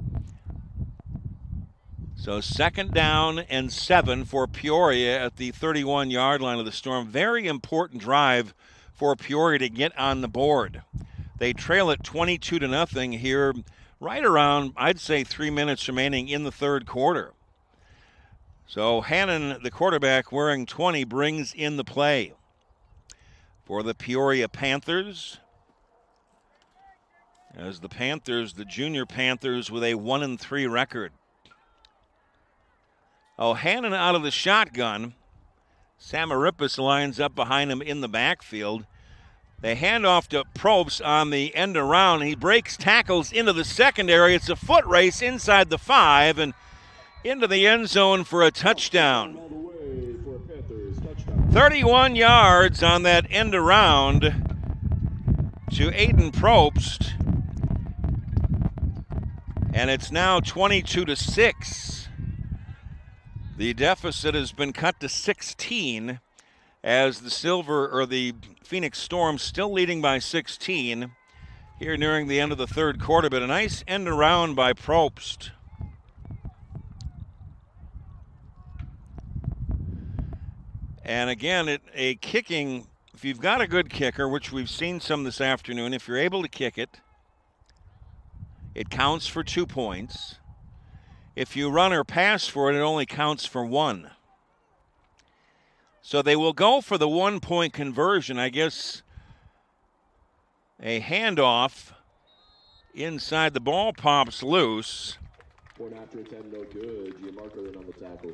So 2nd down and 7 for Peoria at the 31-yard line of the Storm. Very important drive for Peoria to get on the board. They trail at 22-0 here, right around, I'd say, 3 minutes remaining in the 3rd quarter. So Hannon, the quarterback, wearing 20, brings in the play for the Peoria Panthers. As the Panthers, the junior Panthers, with a 1-3 record. Hannon out of the shotgun. Samaripis lines up behind him in the backfield. They hand off to Probst on the end around. He breaks tackles into the secondary. It's a foot race inside the 5 and into the end zone for a touchdown. 31 yards on that end around to Aiden Probst. And it's now 22-6. The deficit has been cut to 16 as the Phoenix Storm still leading by 16 here nearing the end of the 3rd quarter, but a nice end around by Probst. And again, a kicking, if you've got a good kicker, which we've seen some this afternoon, if you're able to kick it, it counts for 2 points. If you run or pass for it, it only counts for 1. So they will go for the 1-point conversion. I guess a handoff inside the ball pops loose. Point after attempt, no good. Gianmarco in on the tackle.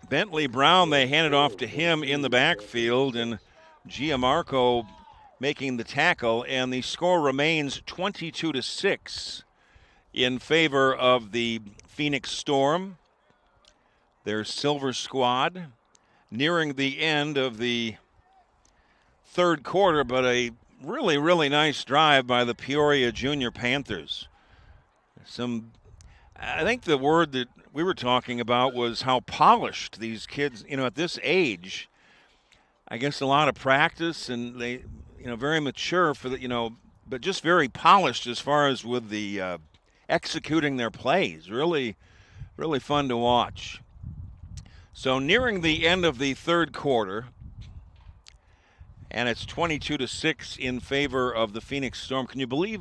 Bentley Brown, they handed off to him in the backfield, and Gianmarco making the tackle, and the score remains 22-6 in favor of the Phoenix Storm. Their Silver Squad nearing the end of the third quarter, but a really, really nice drive by the Peoria Junior Panthers. I think the word that we were talking about was how polished these kids, at this age. I guess a lot of practice, and they, very mature for the, but just very polished as far as with the executing their plays. Really, really fun to watch. So nearing the end of the third quarter, and it's 22-6 in favor of the Phoenix Storm. Can you believe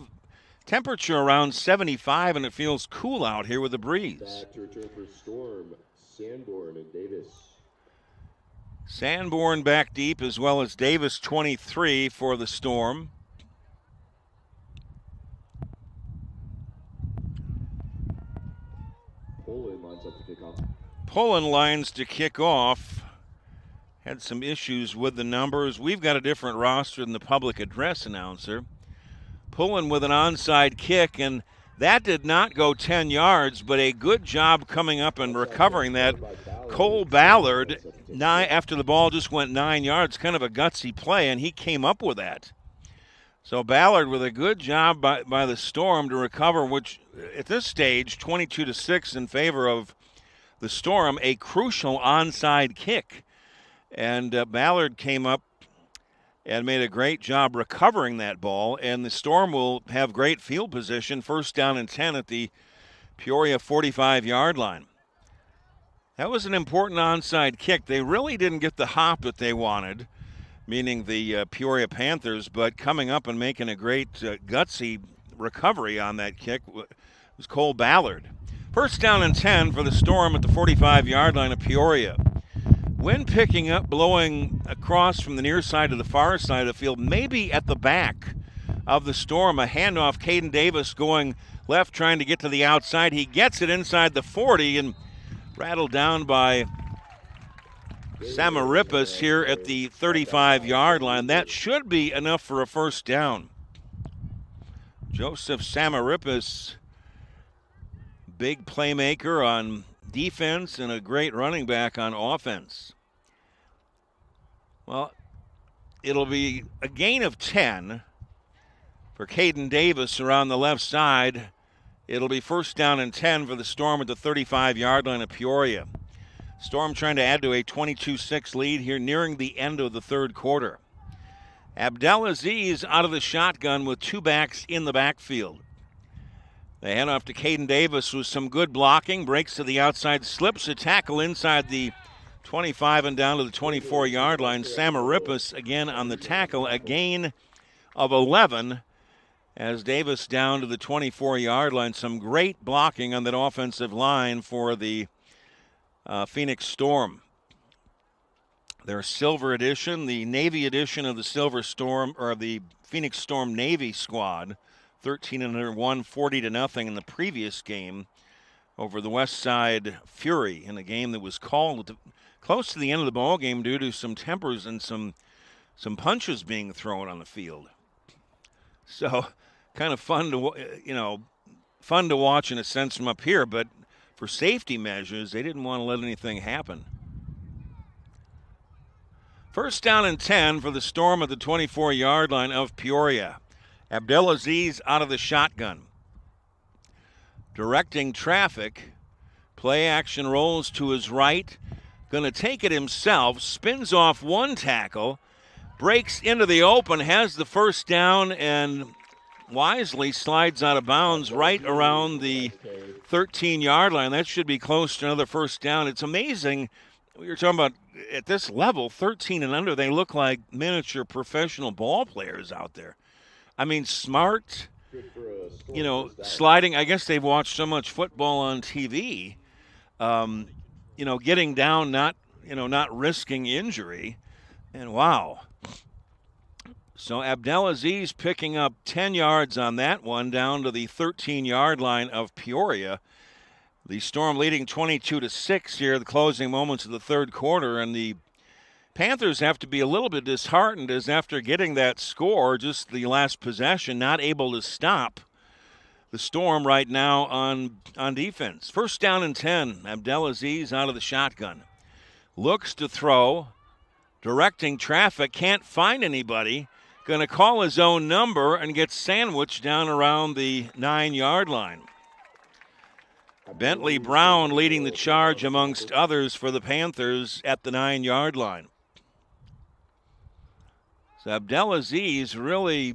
temperature around 75, and it feels cool out here with the breeze? Back to return for Storm, Sanborn and Davis. Sanborn back deep, as well as Davis, 23 for the Storm. Poland lines up to kick off. Pullen lines to kick off. Had some issues with the numbers. We've got a different roster than the public address announcer. Pullen with an onside kick, and that did not go 10 yards, but a good job coming up and recovering that. Cole Ballard, after the ball just went 9 yards, kind of a gutsy play, and he came up with that. So Ballard with a good job by the Storm to recover, which at this stage, 22-6 in favor of the Storm, a crucial onside kick. And Ballard came up and made a great job recovering that ball, and the Storm will have great field position, first down and 10 at the Peoria 45-yard line. That was an important onside kick. They really didn't get the hop that they wanted, meaning the Peoria Panthers, but coming up and making a great gutsy recovery on that kick was Cole Ballard. First down and 10 for the Storm at the 45-yard line of Peoria. Wind picking up, blowing across from the near side to the far side of the field, maybe at the back of the Storm. A handoff, Caden Davis going left, trying to get to the outside. He gets it inside the 40 and rattled down by Samaripis here at the 35-yard line. That should be enough for a first down. Joseph Samaripis, big playmaker on defense and a great running back on offense. Well, it'll be a gain of 10 for Caden Davis around the left side. It'll be first down and 10 for the Storm at the 35-yard line of Peoria. Storm trying to add to a 22-6 lead here nearing the end of the third quarter. Abdelaziz out of the shotgun with two backs in the backfield. They hand off to Caden Davis with some good blocking, breaks to the outside, slips a tackle inside the 25 and down to the 24-yard line. Samaripis again on the tackle, a gain of 11 as Davis down to the 24-yard line. Some great blocking on that offensive line for the Phoenix Storm. Their silver edition, the Navy edition of the Silver Storm, or the Phoenix Storm Navy squad, 13-1, 40-0 in the previous game over the West Side Fury in a game that was called close to the end of the ball game due to some tempers and some punches being thrown on the field. So kind of fun to watch in a sense from up here, but for safety measures, they didn't want to let anything happen. First down and 10 for the Storm at the 24-yard line of Peoria. Abdelaziz out of the shotgun. Directing traffic. Play action rolls to his right. Going to take it himself. Spins off one tackle. Breaks into the open. Has the first down and wisely slides out of bounds right around the 13-yard line. That should be close to another first down. It's amazing. We were talking about at this level, 13 and under, they look like miniature professional ball players out there. I mean, smart, sliding. I guess they've watched so much football on TV, getting down, not risking injury. And wow. So Abdelaziz picking up 10 yards on that one down to the 13-yard line of Peoria. The Storm leading 22-6 here, the closing moments of the third quarter, and the Panthers have to be a little bit disheartened as after getting that score, just the last possession, not able to stop the Storm right now on defense. First down and 10, Abdelaziz out of the shotgun. Looks to throw, directing traffic, can't find anybody. Going to call his own number and get sandwiched down around the 9-yard line. Bentley Brown leading the charge amongst others for the Panthers at the 9-yard line. So Abdelaziz really,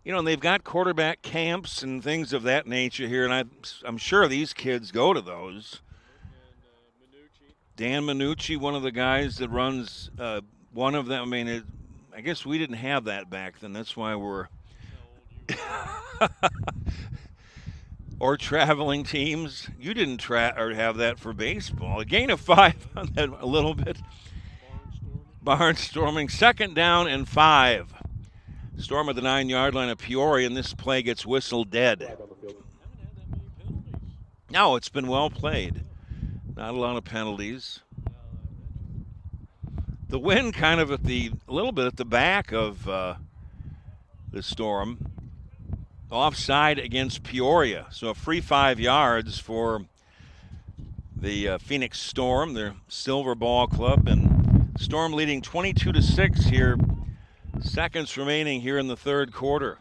and they've got quarterback camps and things of that nature here, and I'm sure these kids go to those. Dan Minucci, one of the guys that runs one of them. I mean, I guess we didn't have that back then. That's why we're or traveling teams. You didn't or have that for baseball. A gain of 5 on that a little bit. Barnstorming. Second down and 5. Storm at the 9-yard line of Peoria, and this play gets whistled dead. No, it's been well played. Not a lot of penalties. The wind kind of a little bit at the back of the Storm. Offside against Peoria. So a free 5 yards for the Phoenix Storm, their Silver Ball Club. And Storm leading 22-6 here. Seconds remaining here in the third quarter.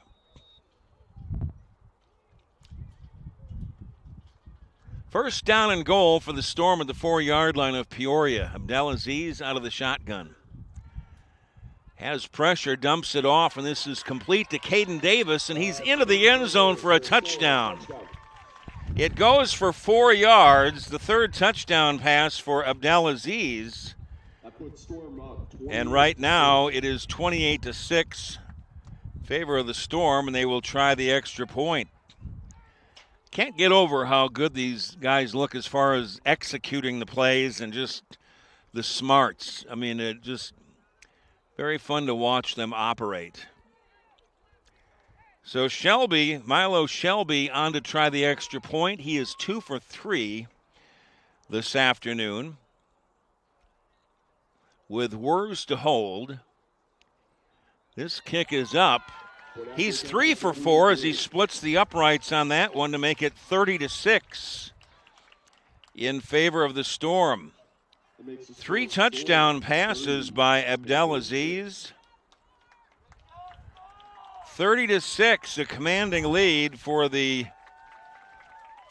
First down and goal for the Storm at the 4-yard line of Peoria. Abdelaziz out of the shotgun. Has pressure, dumps it off, and this is complete to Caden Davis, and he's into the end zone for a touchdown. It goes for 4 yards, the third touchdown pass for Abdelaziz. And right now it is 28-6 in favor of the Storm, and they will try the extra point. Can't get over how good these guys look as far as executing the plays and just the smarts. I mean, it just very fun to watch them operate. So Milo Shelby on to try the extra point. He is 2 for 3 this afternoon. With words to hold. This kick is up. He's 3 for 4 as he splits the uprights on that one to make it 30-6 in favor of the Storm. 3 touchdown passes by Abdelaziz. 30-6, a commanding lead for the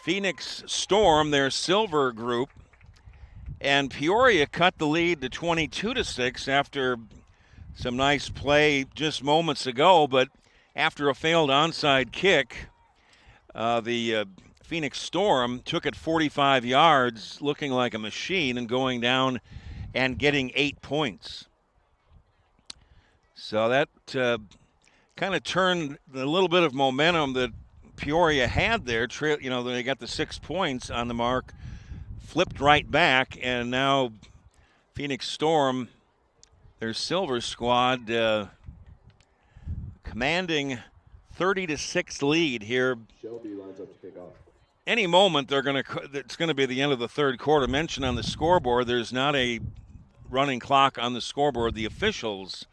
Phoenix Storm, their silver group. And Peoria cut the lead to 22-6 after some nice play just moments ago, but after a failed onside kick, the Phoenix Storm took it 45 yards, looking like a machine, and going down and getting 8 points. So that kind of turned the little bit of momentum that Peoria had there. They got the 6 points on the mark, flipped right back, and now Phoenix Storm, their silver squad, commanding 30-6 lead here. Shelby lines up to kick off. Any moment it's going to be the end of the third quarter. Mentioned on the scoreboard, there's not a running clock on the scoreboard. The officials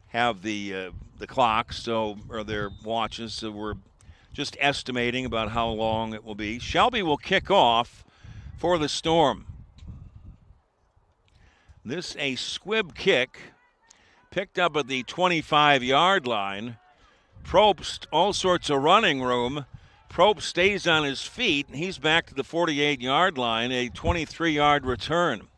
have the clocks, or their watches, so we're just estimating about how long it will be. Shelby will kick off for the Storm. This a squib kick picked up at the 25-yard line. Probst, all sorts of running room. Probst stays on his feet, and he's back to the 48-yard line, a 23-yard return.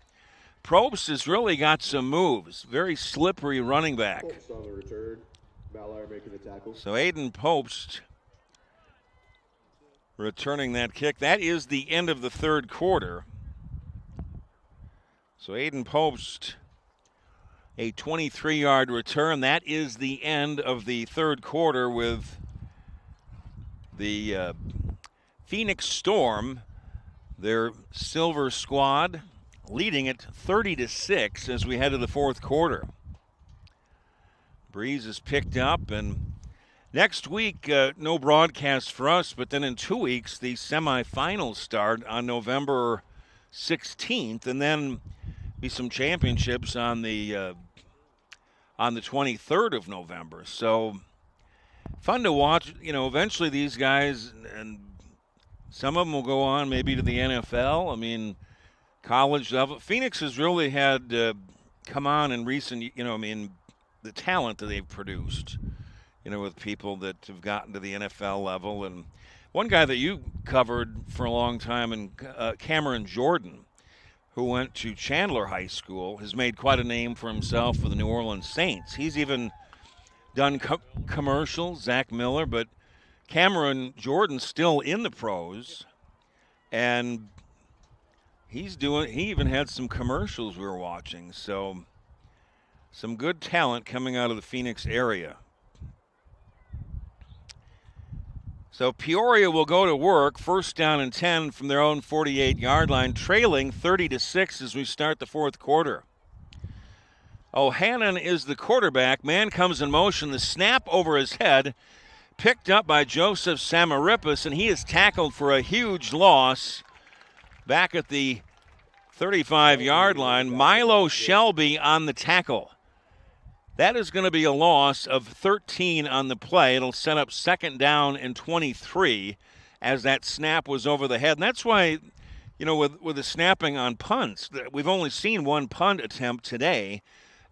Probst has really got some moves. Very slippery running back. Probst on the return. Mallard making the tackle. So Aiden Probst returning that kick. That is the end of the third quarter. So Aiden Probst, a 23-yard return. That is the end of the third quarter with the Phoenix Storm, their silver squad, leading it 30-6 as we head to the fourth quarter. Breeze is picked up, and next week, no broadcast for us, but then in 2 weeks, the semifinals start on November 16th, and then be some championships on the 23rd of November. So fun to watch. Eventually these guys, and some of them will go on maybe to the NFL. I mean, college level. Phoenix has really had come on in recent, the talent that they've produced, with people that have gotten to the NFL level. And one guy that you covered for a long time, and Cameron Jordan, who went to Chandler High School, has made quite a name for himself for the New Orleans Saints. He's even done commercials, Zach Miller, but Cameron Jordan's still in the pros, and he even had some commercials we were watching. So some good talent coming out of the Phoenix area. So Peoria will go to work, first down and 10 from their own 48-yard line, trailing 30-6 as we start the fourth quarter. O'Hannon is the quarterback. Man comes in motion. The snap over his head, picked up by Joseph Samarippis, and he is tackled for a huge loss back at the 35-yard line. Milo Shelby on the tackle. That is going to be a loss of 13 on the play. It'll set up second down and 23 as that snap was over the head. And that's why, with the snapping on punts, we've only seen one punt attempt today,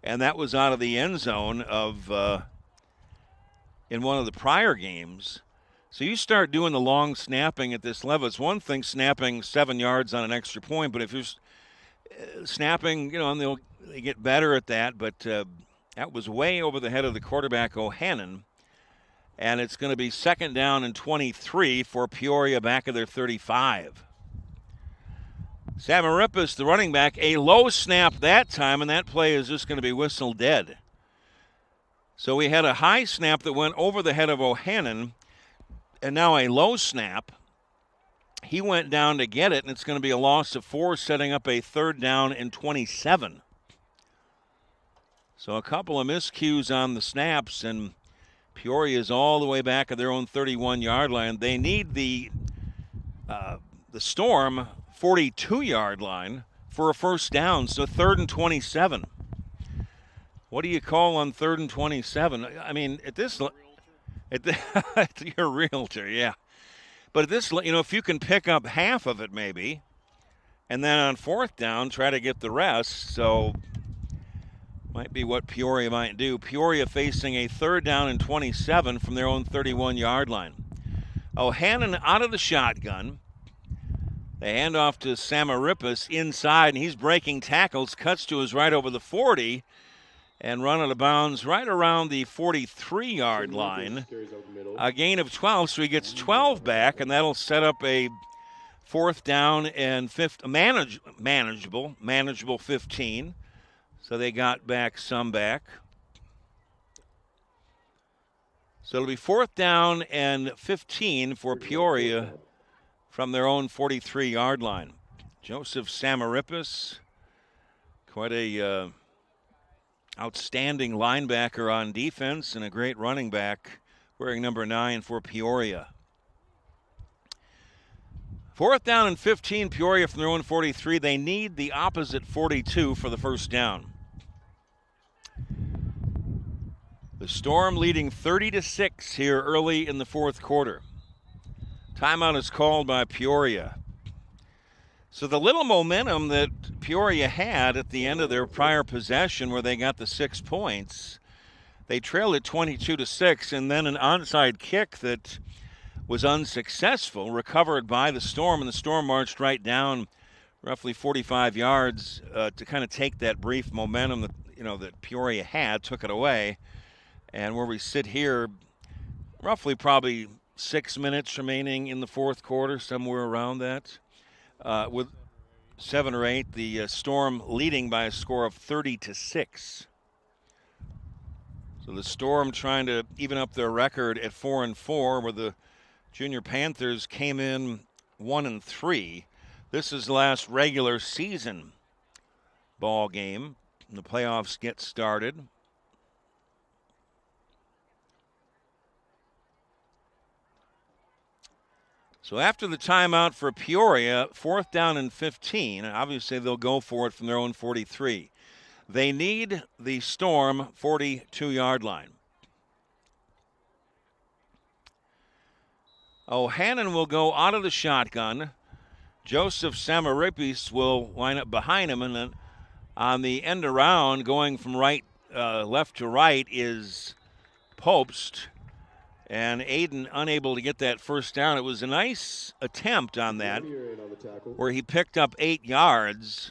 and that was out of the end zone in one of the prior games. So you start doing the long snapping at this level. It's one thing snapping 7 yards on an extra point, but if you're snapping, and they get better at that, but that was way over the head of the quarterback, O'Hannon. And it's going to be second down and 23 for Peoria back of their 35. Samarippis, the running back, a low snap that time, and that play is just going to be whistled dead. So we had a high snap that went over the head of O'Hannon, and now a low snap. He went down to get it, and it's going to be a loss of 4, setting up a third down and 27. So a couple of miscues on the snaps, and Peoria is all the way back at their own 31-yard line. They need the Storm 42-yard line for a first down, so third and 27. What do you call on third and 27? I mean, at this, your realtor, yeah. But at this, if you can pick up half of it maybe, and then on fourth down, try to get the rest. So might be what Peoria might do. Peoria facing a third down and 27 from their own 31-yard line. O'Hannon out of the shotgun. They hand off to Samarippis inside, and he's breaking tackles, cuts to his right over the 40, and run out of bounds right around the 43-yard line. A gain of 12, so he gets 12 back, and that'll set up a fourth down and manageable 15. So they got back some back. So it'll be fourth down and 15 for Peoria from their own 43-yard line. Joseph Samarippis, quite a outstanding linebacker on defense and a great running back, wearing number 9 for Peoria. Fourth down and 15, Peoria from their own 43. They need the opposite 42 for the first down. The Storm leading 30-6 here early in the fourth quarter. Timeout is called by Peoria. So the little momentum that Peoria had at the end of their prior possession where they got the 6 points, they trailed it 22-6, and then an onside kick that was unsuccessful, recovered by the Storm, and the Storm marched right down roughly 45 yards to kind of take that brief momentum that, that Peoria had, took it away. And where we sit here, roughly probably 6 minutes remaining in the fourth quarter, somewhere around that. With 7 or 8, the Storm leading by a score of 30-6. So the Storm trying to even up their record at 4-4, where the Junior Panthers came in 1-3. This is the last regular season ball game. The playoffs get started. So after the timeout for Peoria, 4th down and 15. Obviously, they'll go for it from their own 43. They need the Storm 42-yard line. O'Hannon will go out of the shotgun. Joseph Samaripis will line up behind him, and then on the end around, going from left to right, is Popst. And Aiden unable to get that first down. It was a nice attempt on that, where he picked up 8 yards,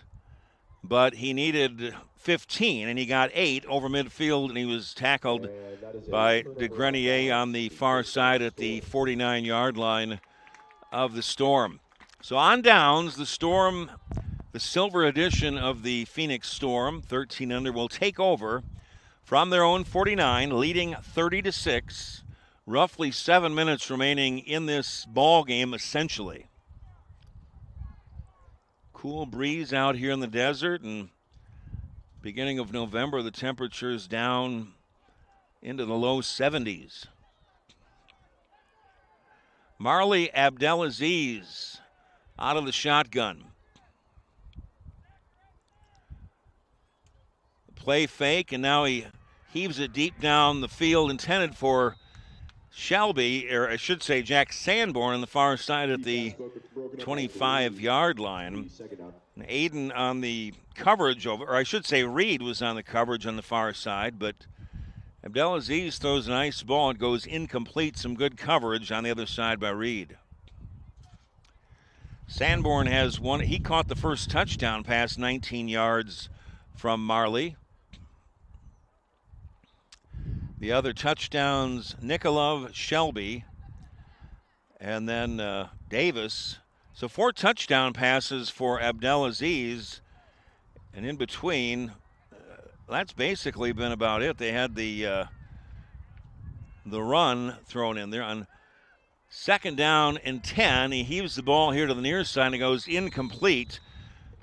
but he needed 15, and he got 8 over midfield, and he was tackled by DeGrenier on the far side at the 49-yard line of the Storm. So on downs, the Storm, the silver edition of the Phoenix Storm, 13 under, will take over from their own 49, leading 30-6. Roughly 7 minutes remaining in this ball game, essentially. Cool breeze out here in the desert, and beginning of November, the temperature's down into the low 70s. Marley Abdelaziz out of the shotgun. Play fake, and now he heaves it deep down the field, intended for Shelby, or I should say Jack Sanborn, on the far side at the 25-yard line. And Aiden on the coverage over, or I should say Reed was on the coverage on the far side, but Abdelaziz throws a nice ball. It goes incomplete. Some good coverage on the other side by Reed. Sanborn has one. He caught the first touchdown pass, 19 yards from Marley. The other touchdowns, Nikolov, Shelby, and then Davis. So 4 touchdown passes for Abdelaziz, and in between, that's basically been about it. They had the run thrown in there. On 2nd down and 10, he heaves the ball here to the near side and it goes incomplete.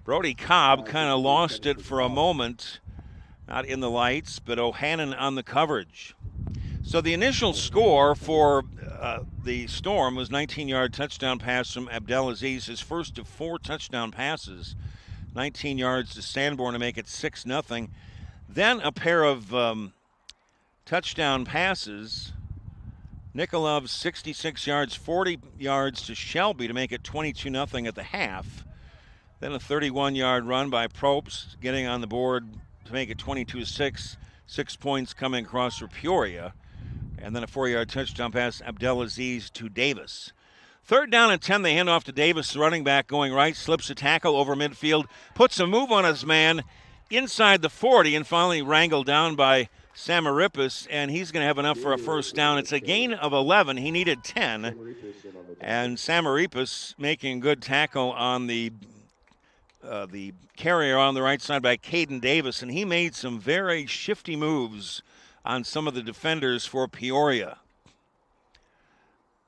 Brody Cobb kind of lost it for a moment. Not in the lights, but O'Hannon on the coverage. So the initial score for the Storm was 19-yard touchdown pass from Abdelaziz, his first of 4 touchdown passes. 19 yards to Sanborn to make it 6-0. Then a pair of touchdown passes. Nikolov, 66 yards, 40 yards to Shelby to make it 22-0 at the half. Then a 31-yard run by Probst, getting on the board to make it 22-6. 6 points coming across for Peoria. And then a 4-yard touchdown pass, Abdelaziz to Davis. 3rd down and 10, they hand off to Davis, the running back going right, slips a tackle over midfield, puts a move on his man inside the 40, and finally wrangled down by Samaripis, and he's going to have enough for a first down. It's a gain of 11. He needed 10. And Samaripis making a good tackle on the carrier on the right side by Caden Davis, and he made some very shifty moves on some of the defenders for Peoria.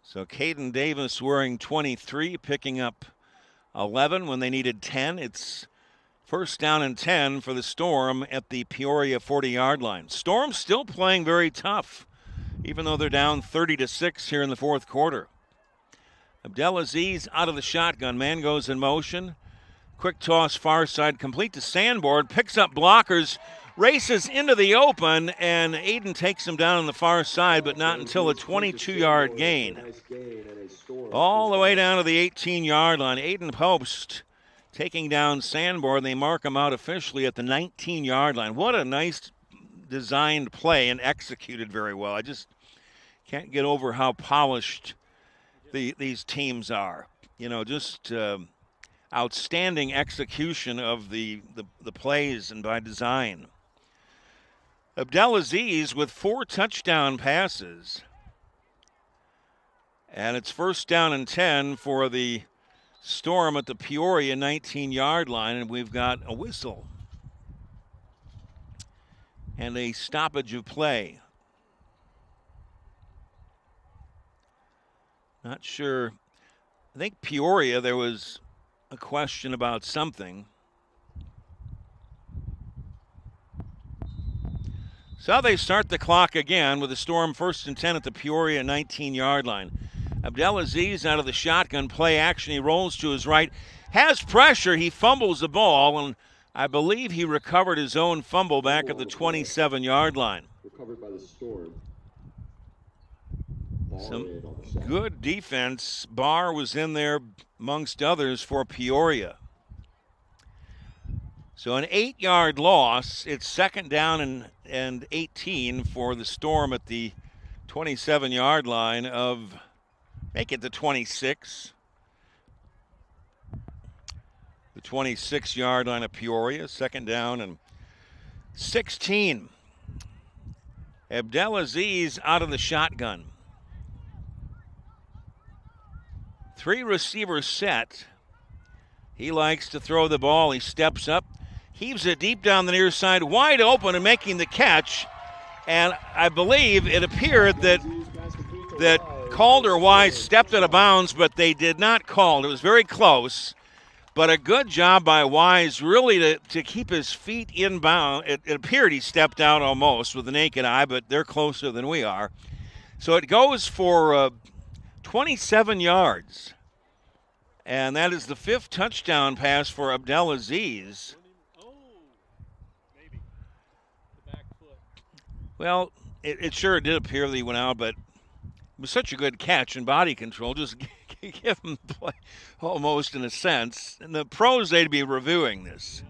So Caden Davis wearing 23, picking up 11 when they needed 10. It's 1st down and 10 for the Storm at the Peoria 40-yard line. Storm still playing very tough, even though they're down 30-6 here in the 4th quarter. Abdelaziz out of the shotgun. Man goes in motion. Quick toss far side, complete to Sanborn, picks up blockers, races into the open, and Aiden takes him down on the far side, but not until a 22-yard gain. All the way down to the 18-yard line. Aiden Post taking down Sanborn. They mark him out officially at the 19-yard line. What a nice designed play and executed very well. I just can't get over how polished these teams are. You know, just outstanding execution of the plays and by design. Abdelaziz with 4 touchdown passes. And it's 1st down and 10 for the Storm at the Peoria 19-yard line, and we've got a whistle and a stoppage of play. Not sure. I think Peoria, there was a question about something. So they start the clock again with the Storm 1st and 10 at the Peoria 19-yard line. Abdelaziz out of the shotgun play action. He rolls to his right, has pressure. He fumbles the ball, and I believe he recovered his own fumble back at the 27-yard line. Recovered by the Storm. Some good defense. Barr was in there amongst others for Peoria. So an 8-yard loss. It's 2nd down and 18 for the Storm at the 27-yard line of, make it the 26. The 26-yard line of Peoria, 2nd down and 16. Abdelaziz out of the shotgun. 3 receivers set. He likes to throw the ball. He steps up, heaves it deep down the near side, wide open and making the catch. And I believe it appeared that Calder Wise stepped out of bounds, but they did not call. It was very close. But a good job by Wise really to keep his feet inbound. It appeared he stepped out almost with the naked eye, but they're closer than we are. So it goes for 27 yards. And that is the 5th touchdown pass for Abdelaziz. Oh, maybe. The back foot. Well, it sure did appear that he went out, but it was such a good catch and body control. Just give him the play almost in a sense. And the pros, they'd be reviewing this.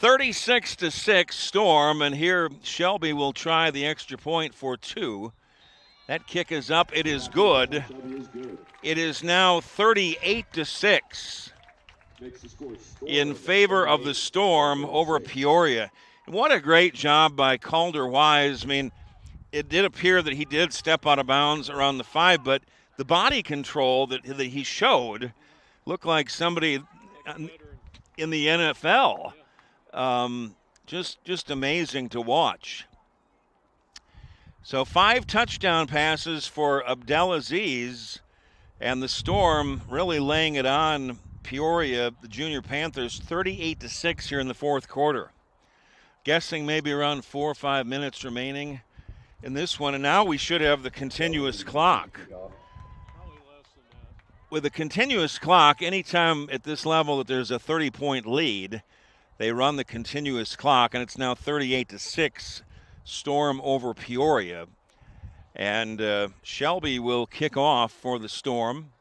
36-6 Storm, and here Shelby will try the extra point for 2. That kick is up. It is good. It is now 38-6 in favor of the Storm over Peoria. And what a great job by Calder Wise. I mean, it did appear that he did step out of bounds around the 5, but the body control that he showed looked like somebody in the NFL. Just amazing to watch. So 5 touchdown passes for Abdelaziz, and the Storm really laying it on Peoria, the Junior Panthers, 38-6 here in the 4th quarter. Guessing maybe around 4 or 5 minutes remaining in this one, and now we should have the continuous clock. With a continuous clock, anytime at this level that there's a 30-point lead, they run the continuous clock, and it's now 38-6. Storm over Peoria. And Shelby will kick off for the Storm.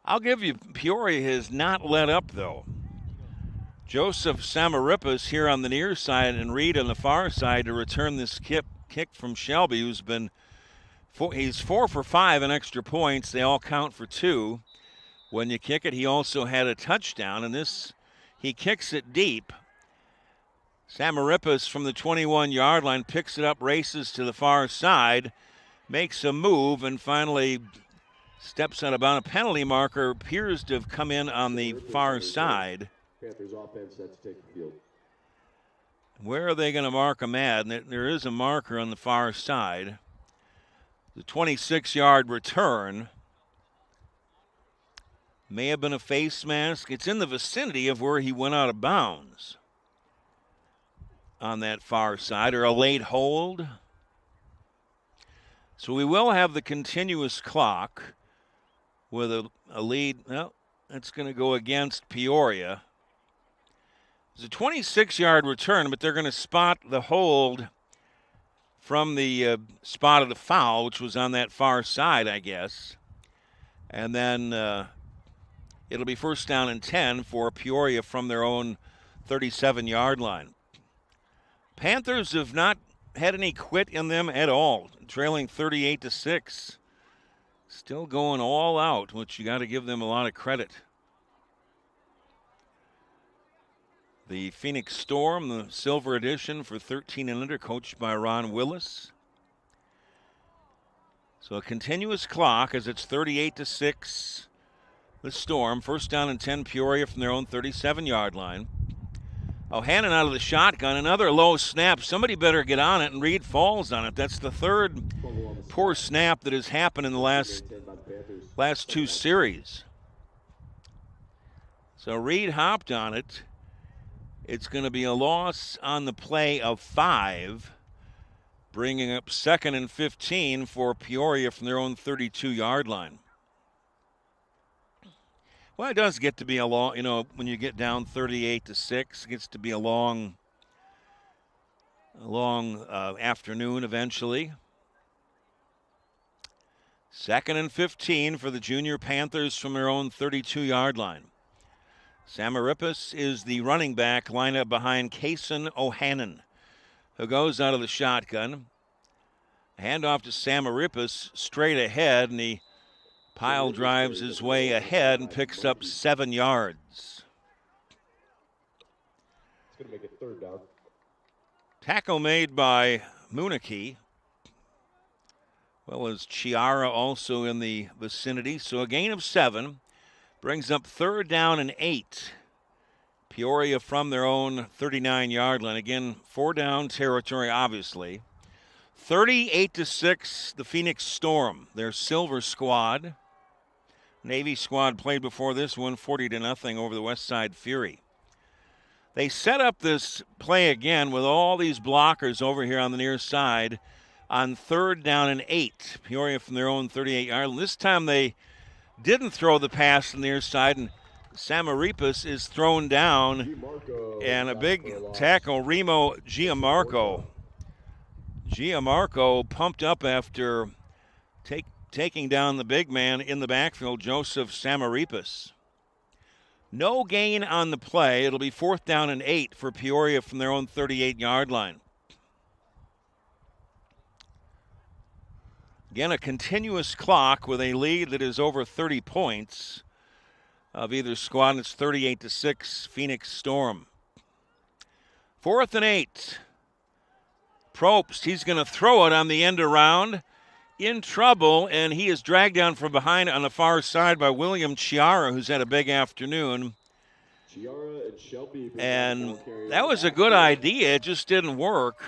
I'll give you, Peoria has not let up, though. Joseph Samaripas here on the near side and Reed on the far side to return this kick from Shelby, who's been he's 4 for 5 in extra points. They all count for 2. When you kick it, he also had a touchdown, and this, he kicks it deep. Samaripas from the 21-yard line picks it up, races to the far side, makes a move, and finally steps out of bounds. A penalty marker appears to have come in on the far side. Panthers offense set to take the field. Where are they going to mark him at? And there is a marker on the far side. The 26-yard return. May have been a face mask. It's in the vicinity of where he went out of bounds on that far side, or a late hold. So we will have the continuous clock with a lead. Well, that's going to go against Peoria. It's a 26-yard return, but they're going to spot the hold from the spot of the foul, which was on that far side, I guess. And then it'll be 1st down and 10 for Peoria from their own 37-yard line. Panthers have not had any quit in them at all, trailing 38-6. Still going all out, which you got to give them a lot of credit. The Phoenix Storm, the silver edition for 13 and under, coached by Ron Willis. So a continuous clock as it's 38-6. The Storm, 1st down and 10, Peoria from their own 37-yard line. Hannon out of the shotgun, another low snap. Somebody better get on it, and Reed falls on it. That's the 3rd poor snap that has happened in the last 2 series. So Reed hopped on it. It's going to be a loss on the play of 5, bringing up 2nd and 15 for Peoria from their own 32-yard line. Well, it does get to be a long, when you get down 38-6, it gets to be a long afternoon eventually. 2nd and 15 for the junior Panthers from their own 32-yard line. Samarippus is the running back, lineup behind Kaysen Ohanan, who goes out of the shotgun. Handoff to Samarippus straight ahead, and he pile drives his way ahead and picks up 7 yards. It's going to make it 3rd down. Tackle made by Munich, well as Chiara also in the vicinity. So a gain of 7 brings up 3rd down and 8. Peoria from their own 39-yard line. Again, 4-down territory, obviously. 38-6, the Phoenix Storm, their silver squad. Navy squad played before this one, 40-0 over the Westside Fury. They set up this play again with all these blockers over here on the near side on 3rd down and 8. Peoria from their own 38-yard line. This time they didn't throw the pass on the near side, and Samarippus is thrown down, and a big tackle, Remo Gianmarco. Gianmarco pumped up after taking down the big man in the backfield, Joseph Samarippus. No gain on the play. It'll be 4th down and 8 for Peoria from their own 38-yard line. Again, a continuous clock with a lead that is over 30 points of either squad. It's 38-6, Phoenix Storm. 4th and 8. Probst, he's going to throw it on the end around. In trouble, and he is dragged down from behind on the far side by William Chiara, who's had a big afternoon. And that was a good idea. It just didn't work.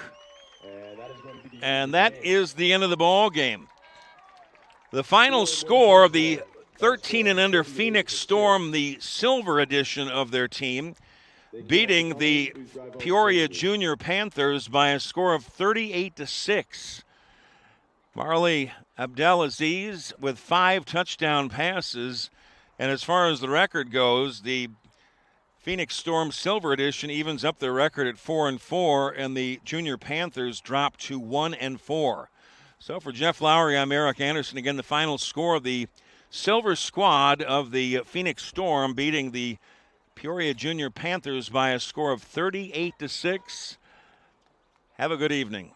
And that is the end of the ball game. The final score of the 13 and under Phoenix Storm, the silver edition of their team, beating the Peoria Junior Panthers by a score of 38-6. Marley Abdelaziz with 5 touchdown passes. And as far as the record goes, the Phoenix Storm Silver Edition evens up their record at 4-4, and the Junior Panthers drop to 1-4. So for Jeff Lowry, I'm Eric Anderson. Again, the final score of the Silver Squad of the Phoenix Storm beating the Peoria Junior Panthers by a score of 38-6. Have a good evening.